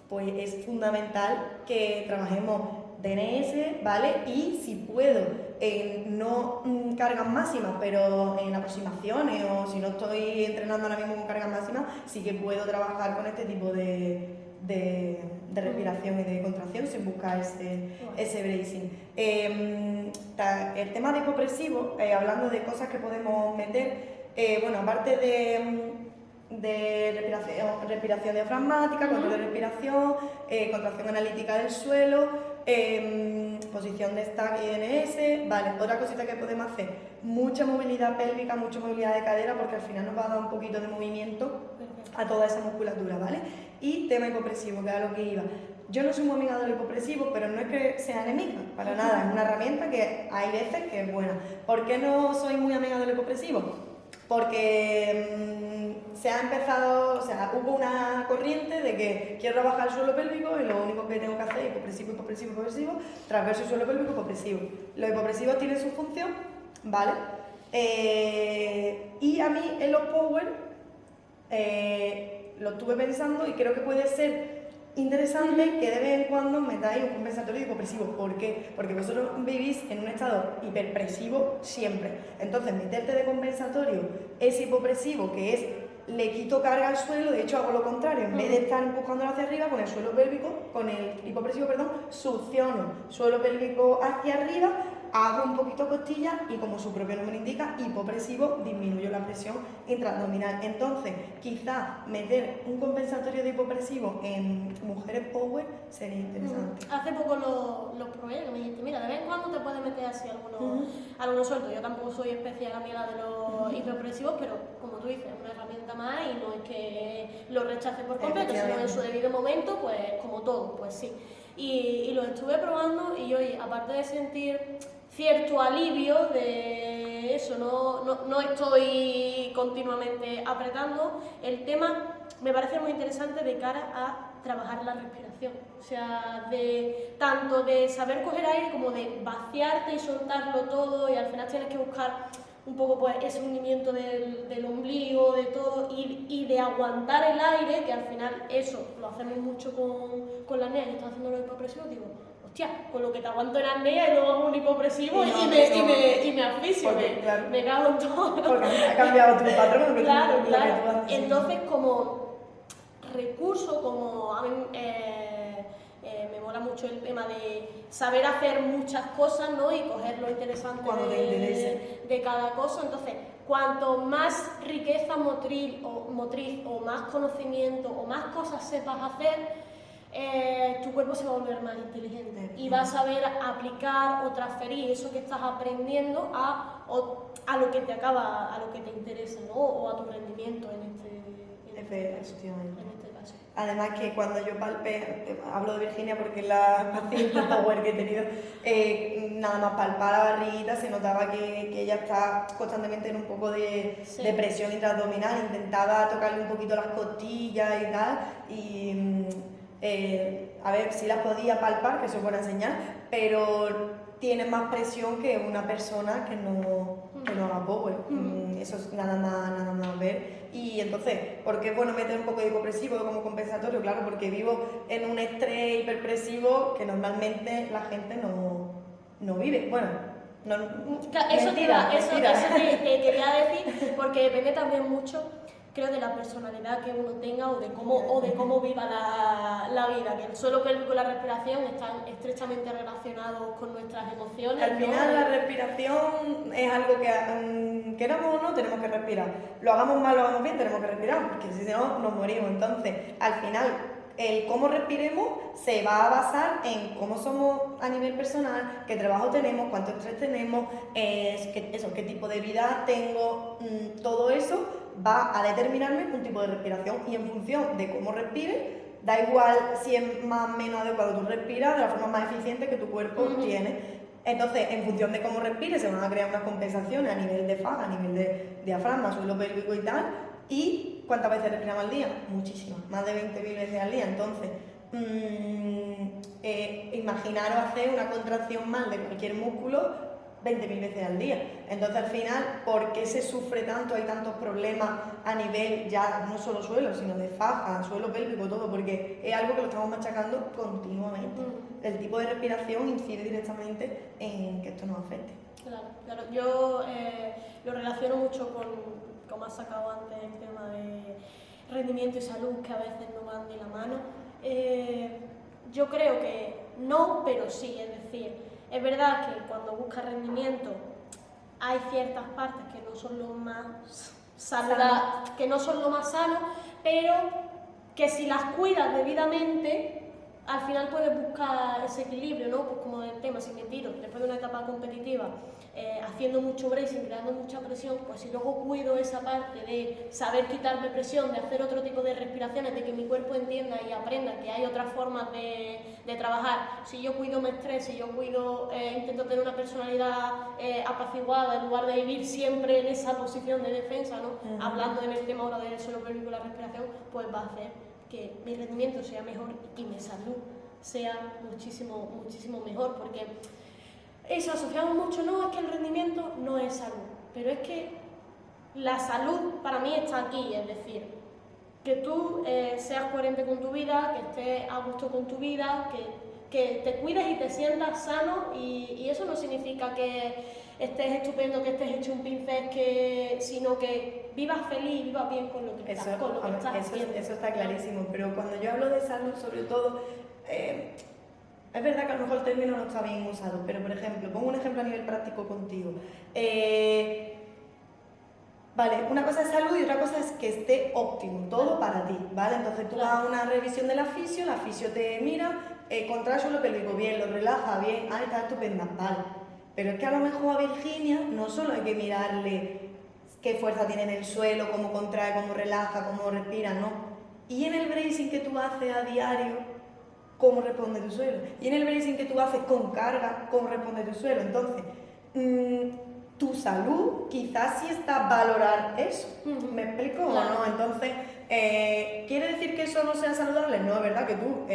pues es fundamental que trabajemos DNS, ¿vale? Y si puedo, no cargas máximas, pero en aproximaciones o si no estoy entrenando ahora mismo con cargas máximas, sí que puedo trabajar con este tipo de respiración y de contracción sin buscar ese bracing. El tema de hipopresivo, hablando de cosas que podemos meter, bueno, aparte de respiración diafragmática, control de respiración, contracción analítica del suelo, posición de stack y DNS, vale, otra cosita que podemos hacer, mucha movilidad pélvica, mucha movilidad de cadera, porque al final nos va a dar un poquito de movimiento a toda esa musculatura, ¿vale? Y tema hipopresivo, que era lo que iba. Yo no soy muy amiga de los hipopresivos, pero no es que sea enemiga, para nada, es una herramienta que hay veces que es buena. ¿Por qué no soy muy amiga de los hipopresivos? Porque se ha empezado, o sea, hubo una corriente de que quiero bajar el suelo pélvico y lo único que tengo que hacer es hipopresivo, transverso el suelo pélvico, hipopresivo. Los hipopresivos tienen su función, ¿vale? Y a mí en los power lo estuve pensando y creo que puede ser interesante que de vez en cuando metáis un compensatorio de hipopresivo. ¿Por qué? Porque vosotros vivís en un estado hiperpresivo siempre. Entonces, meterte de compensatorio ese hipopresivo, que es le quito carga al suelo, de hecho hago lo contrario, en vez de estar empujándolo hacia arriba con el suelo pélvico, con el hipopresivo, succiono suelo pélvico hacia arriba, hago un poquito costilla y, como su propio nombre indica, hipopresivo, disminuyo la presión intraabdominal. Entonces, quizá meter un compensatorio de hipopresivo en mujeres power sería interesante. Hace poco lo probé, que me dijiste, mira, de vez en cuando te puedes meter así algunos sueltos. Yo tampoco soy especial amiga de los hipopresivos, pero como tú dices, es una herramienta más y lo rechace por completo, sino en su debido momento, pues como todo, pues sí. Y lo estuve probando y oye, aparte de sentir cierto alivio de eso, no estoy continuamente apretando, el tema me parece muy interesante de cara a trabajar la respiración, o sea, tanto de saber coger aire como de vaciarte y soltarlo todo, y al final tienes que buscar un poco pues ese hundimiento del ombligo, de todo, y de aguantar el aire, que al final eso lo hacemos mucho con la apnea. Yo estaba haciendo los hipopresivos, digo, hostia, con lo que te aguanto en apnea y luego hago un hipopresivo y me asfixio, claro, me cago en todo. Porque ha cambiado tu patrón. Claro. Entonces, como recurso, como a mí me mola mucho el tema de saber hacer muchas cosas, ¿no? Y coger lo interesante de cada cosa. Entonces, cuanto más riqueza motriz o más conocimiento o más cosas sepas hacer, tu cuerpo se va a volver más inteligente y vas a saber aplicar o transferir eso que estás aprendiendo a lo que te acaba, a lo que te interesa, ¿no? O a tu rendimiento en este caso. Además que cuando yo palpé, hablo de Virginia porque es la paciente power que he tenido, nada más palpar la barriguita se notaba que ella está constantemente en un poco de presión intraabdominal, intentaba tocarle un poquito las costillas y tal, y a ver si las podía palpar, que eso es buena señal, pero tiene más presión que una persona que no haga power. Eso es nada más ver. Y entonces, ¿por qué es bueno meter un poco de hipopresivo como compensatorio? Claro, porque vivo en un estrés hiperpresivo que normalmente la gente no vive. Bueno, eso te quería decir, porque depende también mucho, creo, de la personalidad que uno tenga o de cómo viva la vida, que el suelo pélvico y la respiración están estrechamente relacionados con nuestras emociones. Al final la respiración es algo que queramos o no tenemos que respirar. Lo hagamos mal, lo hagamos bien, tenemos que respirar, porque si no nos morimos. Entonces, al final, el cómo respiremos se va a basar en cómo somos a nivel personal, qué trabajo tenemos, cuánto estrés tenemos, qué tipo de vida tengo, todo eso va a determinarme un tipo de respiración, y en función de cómo respires, da igual si es más o menos adecuado tú respiras, de la forma más eficiente que tu cuerpo tiene. Entonces, en función de cómo respires, se van a crear unas compensaciones a nivel de faja, a nivel de diafragma, suelo pélvico y tal. ¿Y cuántas veces respiramos al día? Muchísimas, más de 20.000 veces al día. Entonces, imaginaros hacer una contracción mal de cualquier músculo 20.000 veces al día. Entonces, al final, ¿por qué se sufre tanto? Hay tantos problemas a nivel ya no solo suelo, sino de faja, suelo pélvico, todo, porque es algo que lo estamos machacando continuamente. El tipo de respiración incide directamente en que esto nos afecte. Claro. Yo lo relaciono mucho con, como has sacado antes, el tema de rendimiento y salud, que a veces no van de la mano. Yo creo que no, pero sí, es decir, es verdad que cuando buscas rendimiento hay ciertas partes que no son lo más sanos, pero que si las cuidas debidamente, al final puedes buscar ese equilibrio, ¿no? Pues como el tema, si me tiro después de una etapa competitiva, haciendo mucho bracing, creando mucha presión, pues si luego cuido esa parte de saber quitarme presión, de hacer otro tipo de respiraciones, de que mi cuerpo entienda y aprenda que hay otras formas de trabajar. Si yo cuido mi estrés, si yo cuido, intento tener una personalidad apaciguada, en lugar de vivir siempre en esa posición de defensa, ¿no? Hablando en el tema ahora del suelo pélvico y la respiración, pues va a hacer que mi rendimiento sea mejor y mi salud sea muchísimo mejor, porque eso asociamos mucho, no, es que el rendimiento no es salud, pero es que la salud para mí está aquí, es decir, que tú seas coherente con tu vida, que estés a gusto con tu vida, que te cuides y te sientas sano, y eso no significa que estés estupendo, que estés hecho un pincel, sino que vivas feliz, vivas bien con lo que estás haciendo. Eso está clarísimo, pero cuando yo hablo de salud, sobre todo, es verdad que a lo mejor el término no está bien usado, pero por ejemplo, pongo un ejemplo a nivel práctico contigo. Vale, una cosa es salud y otra cosa es que esté óptimo, todo para ti, ¿vale? Entonces tú vas a una revisión de la fisio te mira, contrae el suelo pélvico, bien, lo relaja, bien, está estupenda, vale. Pero es que a lo mejor a Virginia no solo hay que mirarle qué fuerza tiene en el suelo, cómo contrae, cómo relaja, cómo respira, no. Y en el bracing que tú haces a diario, ¿cómo responde tu suelo? Y en el bracing que tú haces con carga, ¿cómo responde tu suelo? Entonces, tu salud quizás sí está a valorar eso. ¿Me explico o no? Entonces, ¿quiere decir que eso no sea saludable? No, es verdad que tú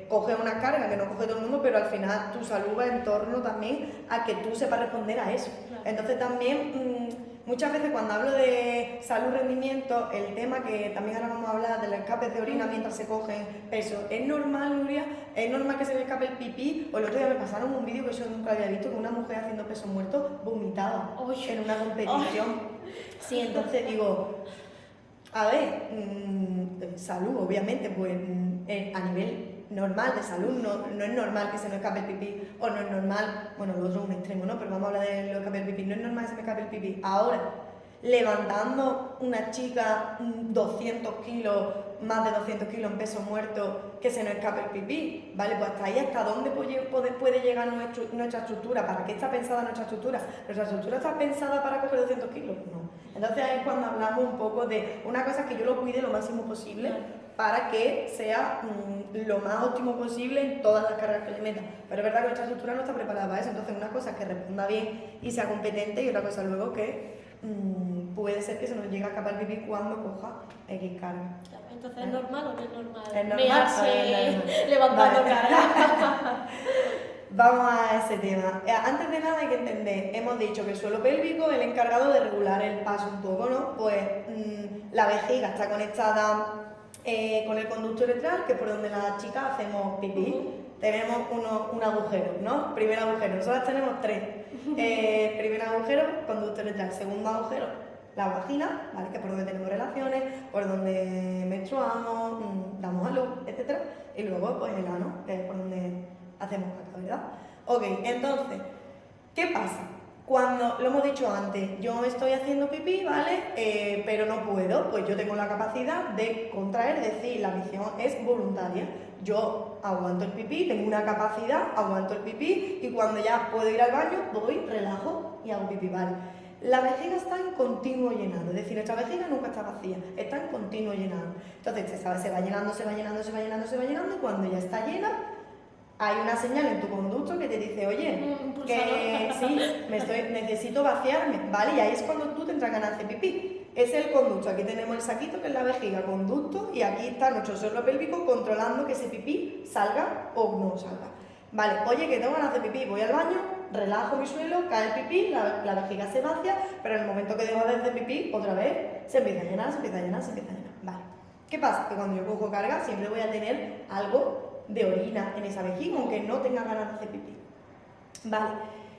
coges una carga que no coge todo el mundo, pero al final tu salud va en torno también a que tú sepas responder a eso. Entonces también, muchas veces cuando hablo de salud-rendimiento, el tema que también ahora vamos a hablar del escape de orina mientras se cogen peso, ¿es normal, Nuria? ¿Es normal que se me escape el pipí? O el otro día me pasaron un vídeo que yo nunca había visto, que una mujer haciendo peso muerto vomitaba en una competición. Sí, entonces digo, a ver, salud, obviamente, pues a nivel normal de salud no es normal que se nos escape el pipí, o no es normal, bueno, lo otro es un extremo, ¿no? Pero vamos a hablar de lo que escape el pipí, no es normal que se me escape el pipí. Ahora, levantando una chica 200 kilos, más de 200 kilos en peso muerto, que se nos escape el pipí, ¿vale? Pues hasta ahí, ¿hasta dónde puede llegar nuestra estructura? ¿Para qué está pensada nuestra estructura? ¿Nuestra estructura está pensada para coger 200 kilos? No. Entonces ahí es cuando hablamos un poco de una cosa que yo lo cuide lo máximo posible para que sea lo más óptimo posible en todas las cargas que le meta. Pero es verdad que nuestra estructura no está preparada para eso, entonces una cosa es que responda bien y sea competente y otra cosa luego que puede ser que se nos llegue a escapar el pipí cuando coja X carga. Entonces, ¿es normal o no es normal? Es normal. Mearse levantando carga. Vamos a ese tema. Antes de nada hay que entender, hemos dicho que el suelo pélvico es el encargado de regular el paso un poco, ¿no? Pues la vejiga está conectada con el conducto uretral, que es por donde las chicas hacemos pipí. Tenemos un agujero, ¿no? Primer agujero, nosotras tenemos 3. Primer agujero, conducto uretral. Segundo agujero, la vagina, ¿vale? Que es por donde tenemos relaciones, por donde menstruamos, damos a luz, etc. Y luego, pues el ano, que es por donde hacemos caca, ¿verdad? Ok, entonces, ¿qué pasa? Cuando, lo hemos dicho antes, yo estoy haciendo pipí, ¿vale? Pero no puedo, pues yo tengo la capacidad de contraer, es decir, la misión es voluntaria. Yo aguanto el pipí, tengo una capacidad, aguanto el pipí y cuando ya puedo ir al baño, voy, relajo y hago pipí, ¿vale? La vejiga está en continuo llenado, es decir, nuestra vejiga nunca está vacía, está en continuo llenado. Entonces, se va llenando, se va llenando, se va llenando, se va llenando y cuando ya está llena, hay una señal en tu conducto que te dice, oye, que sí, necesito vaciarme, ¿vale? Y ahí es cuando tú te entras ganas de pipí. Es el conducto, aquí tenemos el saquito que es la vejiga, conducto, y aquí está nuestro suelo pélvico controlando que ese pipí salga o no salga. Vale, oye, que tengo ganas de pipí, voy al baño, relajo mi suelo, cae el pipí, la vejiga se vacía, pero en el momento que dejo de hacer pipí, otra vez se empieza a llenar, se empieza a llenar, se empieza a llenar. Vale, ¿qué pasa? Que cuando yo cojo carga siempre voy a tener algo de orina en esa vejiga, aunque no tenga ganas de hacer pipí. Vale,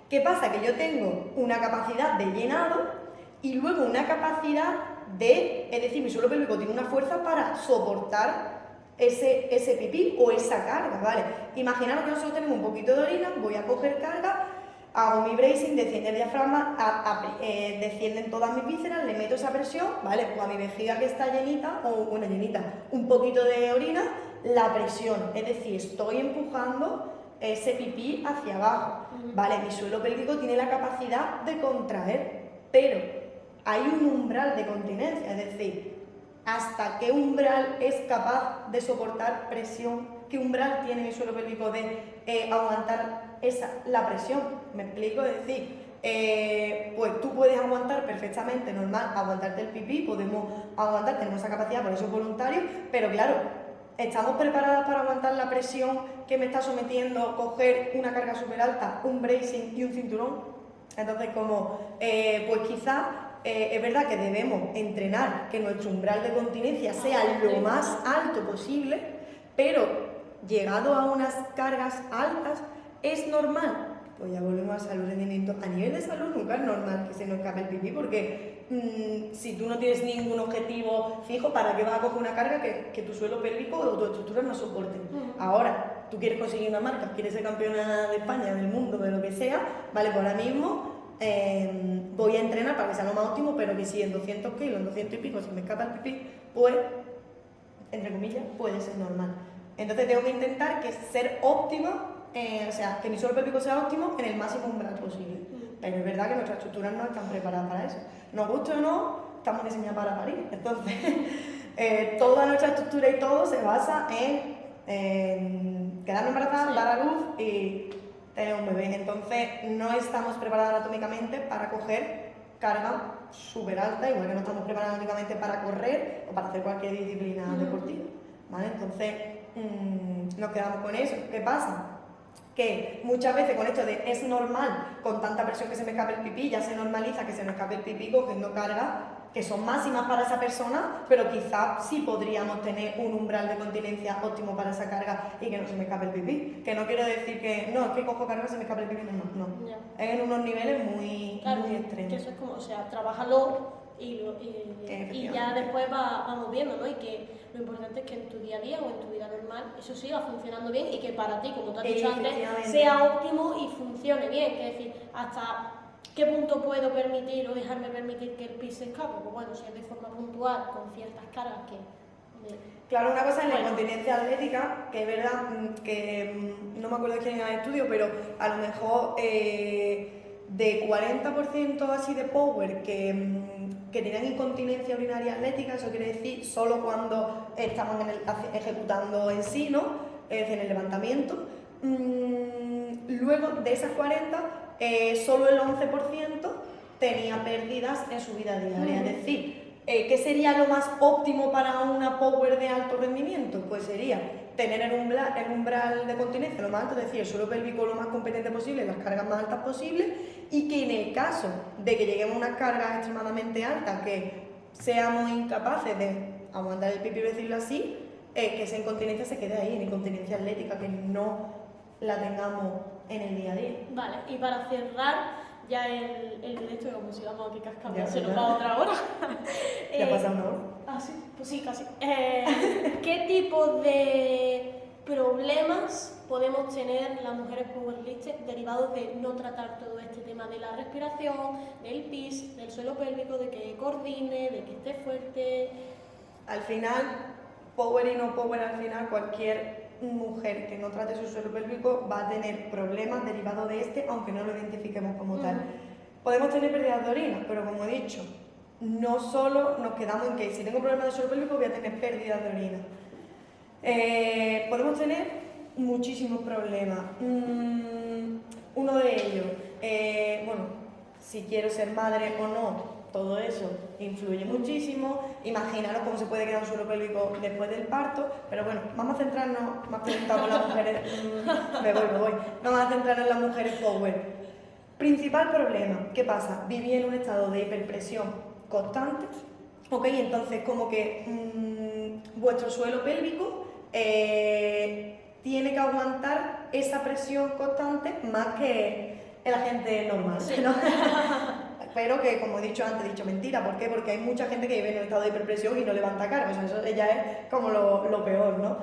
¿qué pasa? Que yo tengo una capacidad de llenado y luego una capacidad de, es decir, mi suelo pélvico tiene una fuerza para soportar ese pipí o esa carga, ¿vale? Imaginaros que nosotros tenemos un poquito de orina, voy a coger carga, hago mi bracing, desciende el diafragma, descienden todas mis vísceras, le meto esa presión, ¿vale? Pues a mi vejiga que está llenita, o bueno, llenita, un poquito de orina, la presión, es decir, estoy empujando ese pipí hacia abajo, ¿vale? Mi suelo pélvico tiene la capacidad de contraer, pero hay un umbral de continencia, es decir, hasta qué umbral es capaz de soportar presión, qué umbral tiene mi suelo pélvico de aguantar la presión, ¿me explico? Es decir, pues tú puedes aguantar perfectamente, normal, aguantarte el pipí, podemos aguantar, tenemos esa capacidad, por eso es voluntario, pero claro, ¿estamos preparadas para aguantar la presión que me está sometiendo coger una carga súper alta, un bracing y un cinturón? Entonces, pues quizás es verdad que debemos entrenar que nuestro umbral de continencia sea lo más alto posible, pero llegado a unas cargas altas, ¿es normal? Pues ya volvemos a salud rendimiento. A nivel de salud nunca es normal que se nos escape el pipí porque si tú no tienes ningún objetivo fijo, ¿para qué vas a coger una carga que tu suelo pélvico o tu estructura no soporte? Ahora, tú quieres conseguir una marca, quieres ser campeona de España, del mundo, de lo que sea, vale, pues ahora mismo voy a entrenar para que sea lo más óptimo, pero que si en 200 kilos, en 200 y pico se me escapa el pipí, pues, entre comillas, puede ser normal. Entonces tengo que intentar que ser óptima, o sea, que mi suelo pélvico sea óptimo en el máximo umbral posible. Pero es verdad que nuestras estructuras no están preparadas para eso. Nos guste o no, estamos diseñadas para parir. Entonces, Toda nuestra estructura y todo se basa en quedarnos embarazadas, dar a luz y tener un bebé. Entonces no estamos preparadas anatómicamente para coger carga súper alta, igual que no estamos preparadas anatómicamente para correr o para hacer cualquier disciplina deportiva, ¿vale? Entonces nos quedamos con eso. ¿Qué pasa? Que muchas veces con esto de es normal, con tanta presión que se me escape el pipí, ya se normaliza que se nos escape el pipí cogiendo cargas que son máximas para esa persona, pero quizás sí podríamos tener un umbral de continencia óptimo para esa carga y que no se me escape el pipí. Que no quiero decir que no, es que cojo carga y se me escape el pipí, no. Ya. Es en unos niveles muy extremos. Que eso es como, o sea, trabájalo y ya después vamos viendo, ¿no? Y que lo importante es que en tu día a día o en tu vida normal eso siga funcionando bien y que para ti, como tú has dicho antes, sea óptimo y funcione bien. Es decir, hasta qué punto puedo permitir o dejarme permitir que el pis se escape. Pues bueno, si es de forma puntual, con ciertas cargas que... Claro, una cosa es la incontinencia atlética, que es verdad que no me acuerdo de quién era el estudio, pero a lo mejor de 40% así de power que tenían incontinencia urinaria atlética, eso quiere decir solo cuando estaban ejecutando en sí, ¿no? Es decir, en el levantamiento. Luego de esas 40, solo el 11% tenía pérdidas en su vida diaria, es decir, ¿qué sería lo más óptimo para una power de alto rendimiento? Pues sería tener el umbral de continencia lo más alto, es decir, el suelo pélvico lo más competente posible, las cargas más altas posibles, y que en el caso de que lleguemos a unas cargas extremadamente altas, que seamos incapaces de aguantar el pipí, por decirlo así, que esa incontinencia se quede ahí, en incontinencia atlética, que no la tengamos en el día a día. Vale, y para cerrar ya el directo, como si vamos aquí cascando, se nos va otra hora. ¿Ya pasa una hora? Ah, sí, pues sí, casi. ¿Qué tipo de problemas podemos tener las mujeres powerlifters derivados de no tratar todo este tema de la respiración, del pis, del suelo pélvico, de que coordine, de que esté fuerte? Al final, power y no power, al final cualquier mujer que no trate su suelo pélvico va a tener problemas derivados de este, aunque no lo identifiquemos como tal. Podemos tener pérdidas de orina, pero como he dicho, no solo nos quedamos en que si tengo problemas de suelo pélvico voy a tener pérdidas de orina. Podemos tener muchísimos problemas. Uno de ellos, bueno, si quiero ser madre o no, todo eso influye muchísimo. Imaginaros cómo se puede quedar un suelo pélvico después del parto, pero bueno, vamos a centrarnos, me has preguntado por las mujeres, me voy, vamos a centrarnos en las mujeres power. Principal problema, ¿qué pasa? Viví en un estado de hiperpresión constante, ok, entonces como que vuestro suelo pélvico tiene que aguantar esa presión constante más que la gente normal, ¿no? Pero que, como he dicho antes, he dicho mentira. ¿Por qué? Porque hay mucha gente que vive en un estado de hiperpresión y no levanta cargas. O sea, eso ya es como lo peor, ¿no?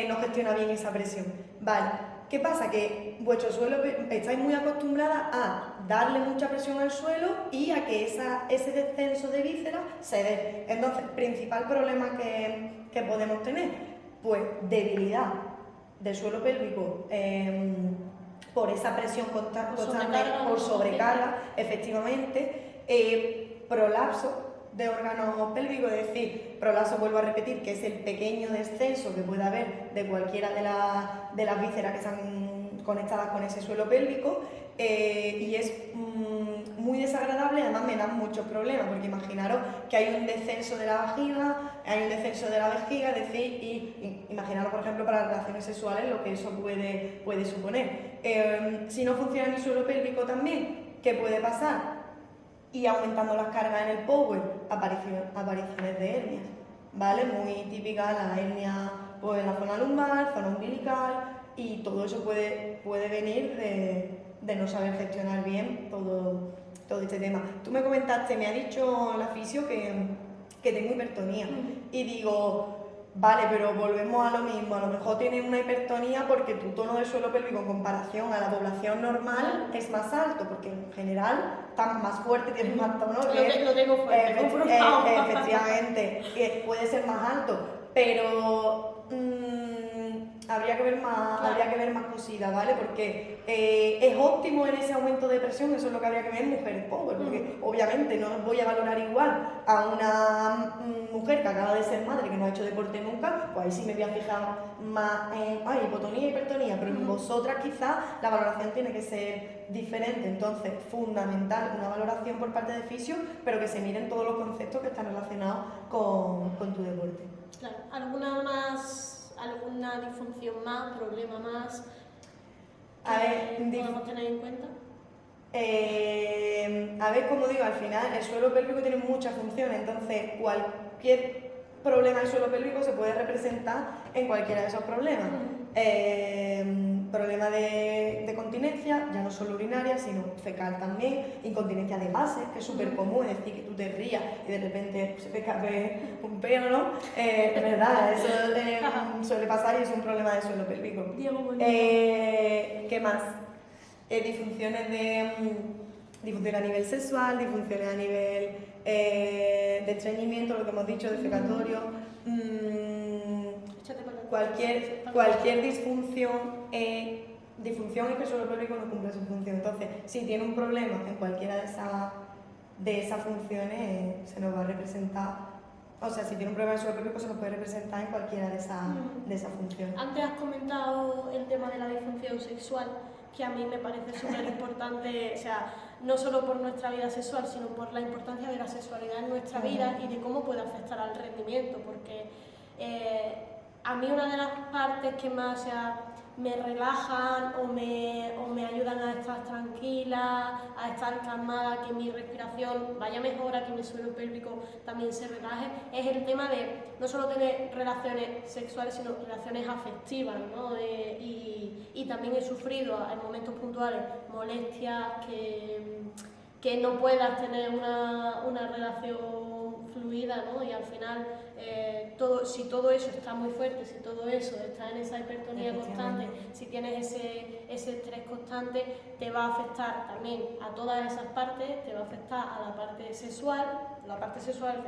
No gestiona bien esa presión. Vale, ¿qué pasa? Que vuestro suelo, estáis muy acostumbradas a darle mucha presión al suelo y a que ese descenso de vísceras se dé. Entonces, principal problema que podemos tener, pues debilidad del suelo pélvico, por esa presión constante, por sobrecarga, efectivamente, prolapso de órganos pélvicos, es decir, prolapso, vuelvo a repetir, que es el pequeño descenso que puede haber de cualquiera de las vísceras que están conectadas con ese suelo pélvico, y es muy desagradable, además me dan muchos problemas, porque imaginaros que hay un descenso de la vagina, hay un descenso de la vejiga, es decir, y imaginaros, por ejemplo, para las relaciones sexuales lo que eso puede suponer. Si no funciona mi suelo pélvico también, ¿qué puede pasar? Y aumentando las cargas en el power, apariciones de hernias, ¿vale? Muy típica la hernia pues, en la zona lumbar, zona umbilical, y todo eso puede venir de no saber gestionar bien todo este tema. Tú me comentaste, me ha dicho la fisio que tengo hipertonía, y digo, vale, pero volvemos a lo mismo, a lo mejor tienes una hipertonía porque tu tono de suelo pélvico en comparación a la población normal es más alto, porque en general estás más fuerte, tienes más tono. Lo tengo fuerte, efectivamente, puede ser más alto, pero habría que ver más cosida, ¿vale? Porque es óptimo en ese aumento de presión, eso es lo que habría que ver en mujeres power, porque obviamente no voy a valorar igual a una mujer que acaba de ser madre, que no ha hecho deporte nunca, pues ahí sí me voy a fijar más en hipotonía, hipertonía, pero en vosotras quizás la valoración tiene que ser diferente. Entonces, fundamental una valoración por parte de fisio, pero que se miren todos los conceptos que están relacionados con tu deporte. Claro, alguna disfunción más, problema más que podamos tener en cuenta? A ver, como digo, al final el suelo pélvico tiene muchas funciones, entonces cualquier problema del suelo pélvico se puede representar en cualquiera de esos problemas. Problema de continencia, ya no solo urinaria, sino fecal también, incontinencia de gases, que es súper común, es decir, que tú te rías y de repente se te escape un pelo, ¿no? Es verdad, eso suele pasar y es un problema del suelo pélvico. ¿Qué más? Disfunciones a nivel sexual, disfunciones a nivel de estreñimiento, lo que hemos dicho, defecatorio, cualquier disfunción es que el suelo pélvico no cumple su función. Entonces, si tiene un problema en cualquiera de esas funciones, se nos va a representar. O sea, si tiene un problema del suelo pélvico se nos puede representar en cualquiera de esas funciones. Antes has comentado el tema de la disfunción sexual, que a mí me parece súper importante, o sea, no solo por nuestra vida sexual, sino por la importancia de la sexualidad en nuestra vida y de cómo puede afectar al rendimiento, porque a mí una de las partes que más, o sea, me relajan o me ayudan a estar tranquila, a estar calmada, que mi respiración vaya mejor, a que mi suelo pélvico también se relaje, es el tema de no solo tener relaciones sexuales, sino relaciones afectivas, ¿no? Y también he sufrido en momentos puntuales molestias, que no puedas tener una relación fluida, ¿no? Y al final, si todo eso está muy fuerte, si todo eso está en esa hipertonía constante, si tienes ese estrés constante, te va a afectar también a todas esas partes, te va a afectar a la parte sexual te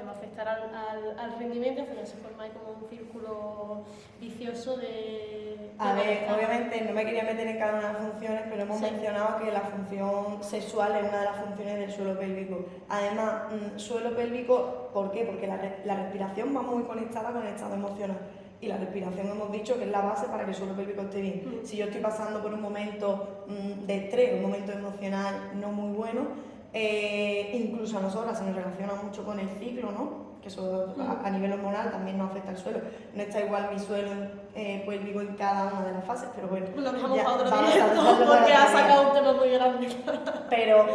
va a afectar al rendimiento, al final se forma ahí como un círculo vicioso de a ver, obviamente no me quería meter en cada una de las funciones, pero hemos mencionado que la función sexual es una de las funciones del suelo pélvico. Además, suelo pélvico, ¿por qué? Porque la respiración va muy conectada con el estado emocional. Y la respiración hemos dicho que es la base para que el suelo pélvico esté bien. Si yo estoy pasando por un momento de estrés, un momento emocional no muy bueno, incluso a nosotras se nos relaciona mucho con el ciclo, ¿no? Que eso a nivel hormonal también nos afecta al suelo. No está igual mi suelo pélvico en cada una de las fases, pero bueno. Lo dejamos para otro directo porque ha sacado un tema muy grande. Pero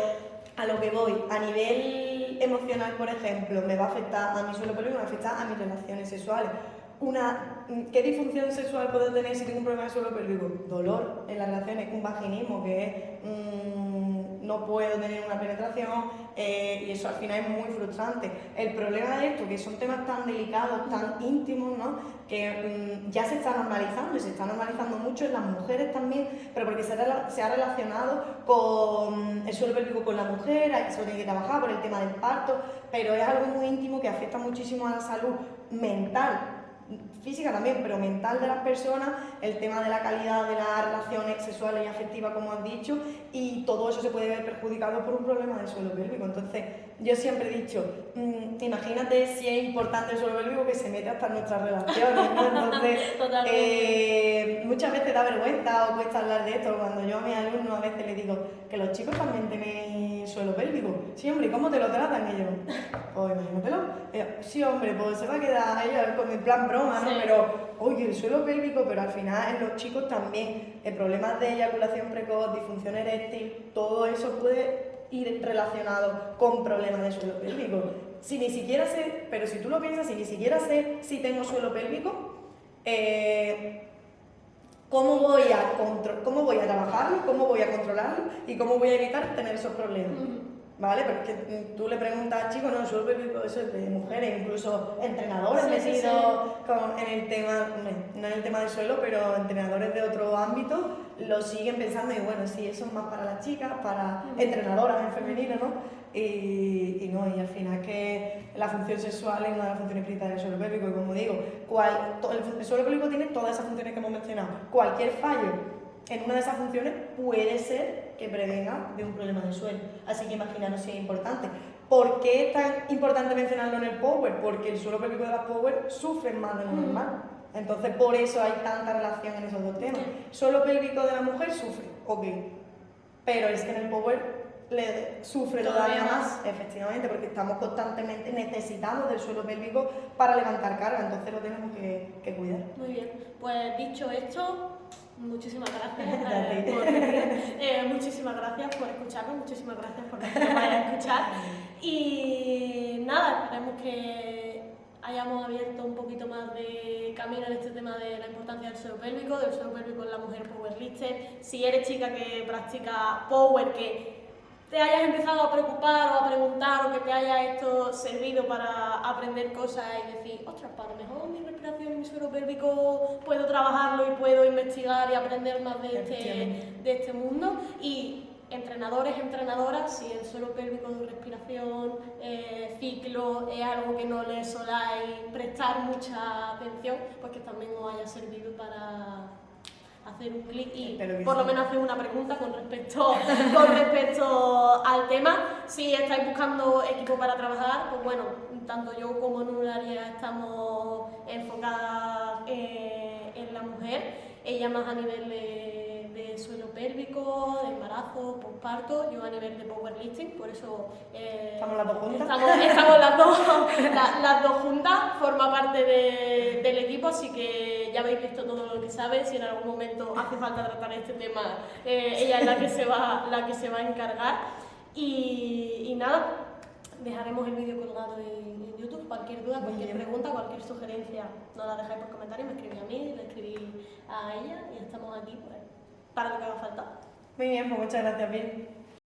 a lo que voy, a nivel emocional, por ejemplo, me va a afectar a mi suelo pélvico, me va a afectar a mis relaciones sexuales. ¿Qué disfunción sexual puedo tener si tengo un problema de suelo pélvico? Dolor en las relaciones, un vaginismo, que es no puedo tener una penetración, y eso al final es muy frustrante. El problema de esto, que son temas tan delicados, tan íntimos, ¿no? Que ya se está normalizando, y se está normalizando mucho en las mujeres también, pero porque se ha relacionado con el suelo pélvico con la mujer, se lo tiene que trabajar por el tema del parto, pero es algo muy íntimo que afecta muchísimo a la salud mental, física también, pero mental de las personas, el tema de la calidad de las relaciones sexuales y afectivas, como has dicho, y todo eso se puede ver perjudicado por un problema del suelo pélvico. Entonces, yo siempre he dicho, imagínate si es importante el suelo pélvico, que se mete hasta en nuestras relaciones, ¿no? Entonces, muchas veces da vergüenza o cuesta hablar de esto. Cuando yo a mis alumnos a veces les digo que los chicos también tenéis suelo pélvico. Sí, hombre, ¿y cómo te lo tratan ellos? Pues imagínatelo. Sí, hombre, pues se va a quedar ellos con el plan broma, ¿no? Pero, oye, el suelo pélvico, pero al final en los chicos también, problemas de eyaculación precoz, disfunción eréctil, todo eso puede ir relacionado con problemas de suelo pélvico. Si ni siquiera sé, pero si tú lo piensas, si ni siquiera sé si tengo suelo pélvico, ¿cómo voy a trabajarlo? ¿Cómo voy a controlarlo? ¿Y cómo voy a evitar tener esos problemas? ¿Vale? Porque tú le preguntas a chicos, no, el suelo pélvico, eso es de mujeres, incluso entrenadores metidos en el tema, no en el tema del suelo, pero entrenadores de otro ámbito lo siguen pensando y bueno, sí, eso es más para las chicas, para entrenadoras en femenino, ¿no? Y al final que la función sexual es una de las funciones principales del suelo pélvico, y como digo, el suelo pélvico tiene todas esas funciones que hemos mencionado. Cualquier fallo en una de esas funciones puede ser que prevenga de un problema de suelo. Así que imaginaros si es importante. ¿Por qué es tan importante mencionarlo en el Power? Porque el suelo pélvico de las Power sufren más de lo normal. Entonces, por eso hay tanta relación en esos dos temas. Suelo pélvico de la mujer sufre, ok. Pero es que en el Power le sufre todavía más, efectivamente, porque estamos constantemente, necesitamos del suelo pélvico para levantar carga, entonces lo tenemos que cuidar. Muy bien, pues dicho esto, muchísimas gracias muchísimas gracias por escucharnos, muchísimas gracias por dejarnos a escuchar y nada, esperemos que hayamos abierto un poquito más de camino en este tema de la importancia del suelo pélvico en la mujer powerlifter. Si eres chica que practica power, que te hayas empezado a preocupar o a preguntar o que te haya esto servido para aprender cosas y decir, ostras, para lo mejor mi respiración y mi suelo pélvico puedo trabajarlo y puedo investigar y aprender más de este mundo. Y entrenadores, entrenadoras, si el suelo pélvico de respiración, ciclo, es algo que no les soláis prestar mucha atención, pues que también os haya servido para hacer un clic y por lo menos hacer una pregunta con respecto al tema. Si estáis buscando equipo para trabajar, pues bueno, tanto yo como Nuraria estamos enfocadas en la mujer, ella más a nivel de suelo pélvico, de embarazo, posparto, yo a nivel de powerlifting, por eso ¿Estamos las dos juntas? Estamos las dos juntas, forma parte del equipo, así que ya habéis visto todo lo que sabe. Si en algún momento hace falta tratar este tema, ella es la que se va a encargar. Y nada, dejaremos el vídeo colgado en YouTube. Cualquier duda, cualquier pregunta, cualquier sugerencia, no la dejáis por comentarios, me escribís a mí, le escribís a ella y estamos aquí pues, para lo que haga falta. Muy bien, pues muchas gracias, bien.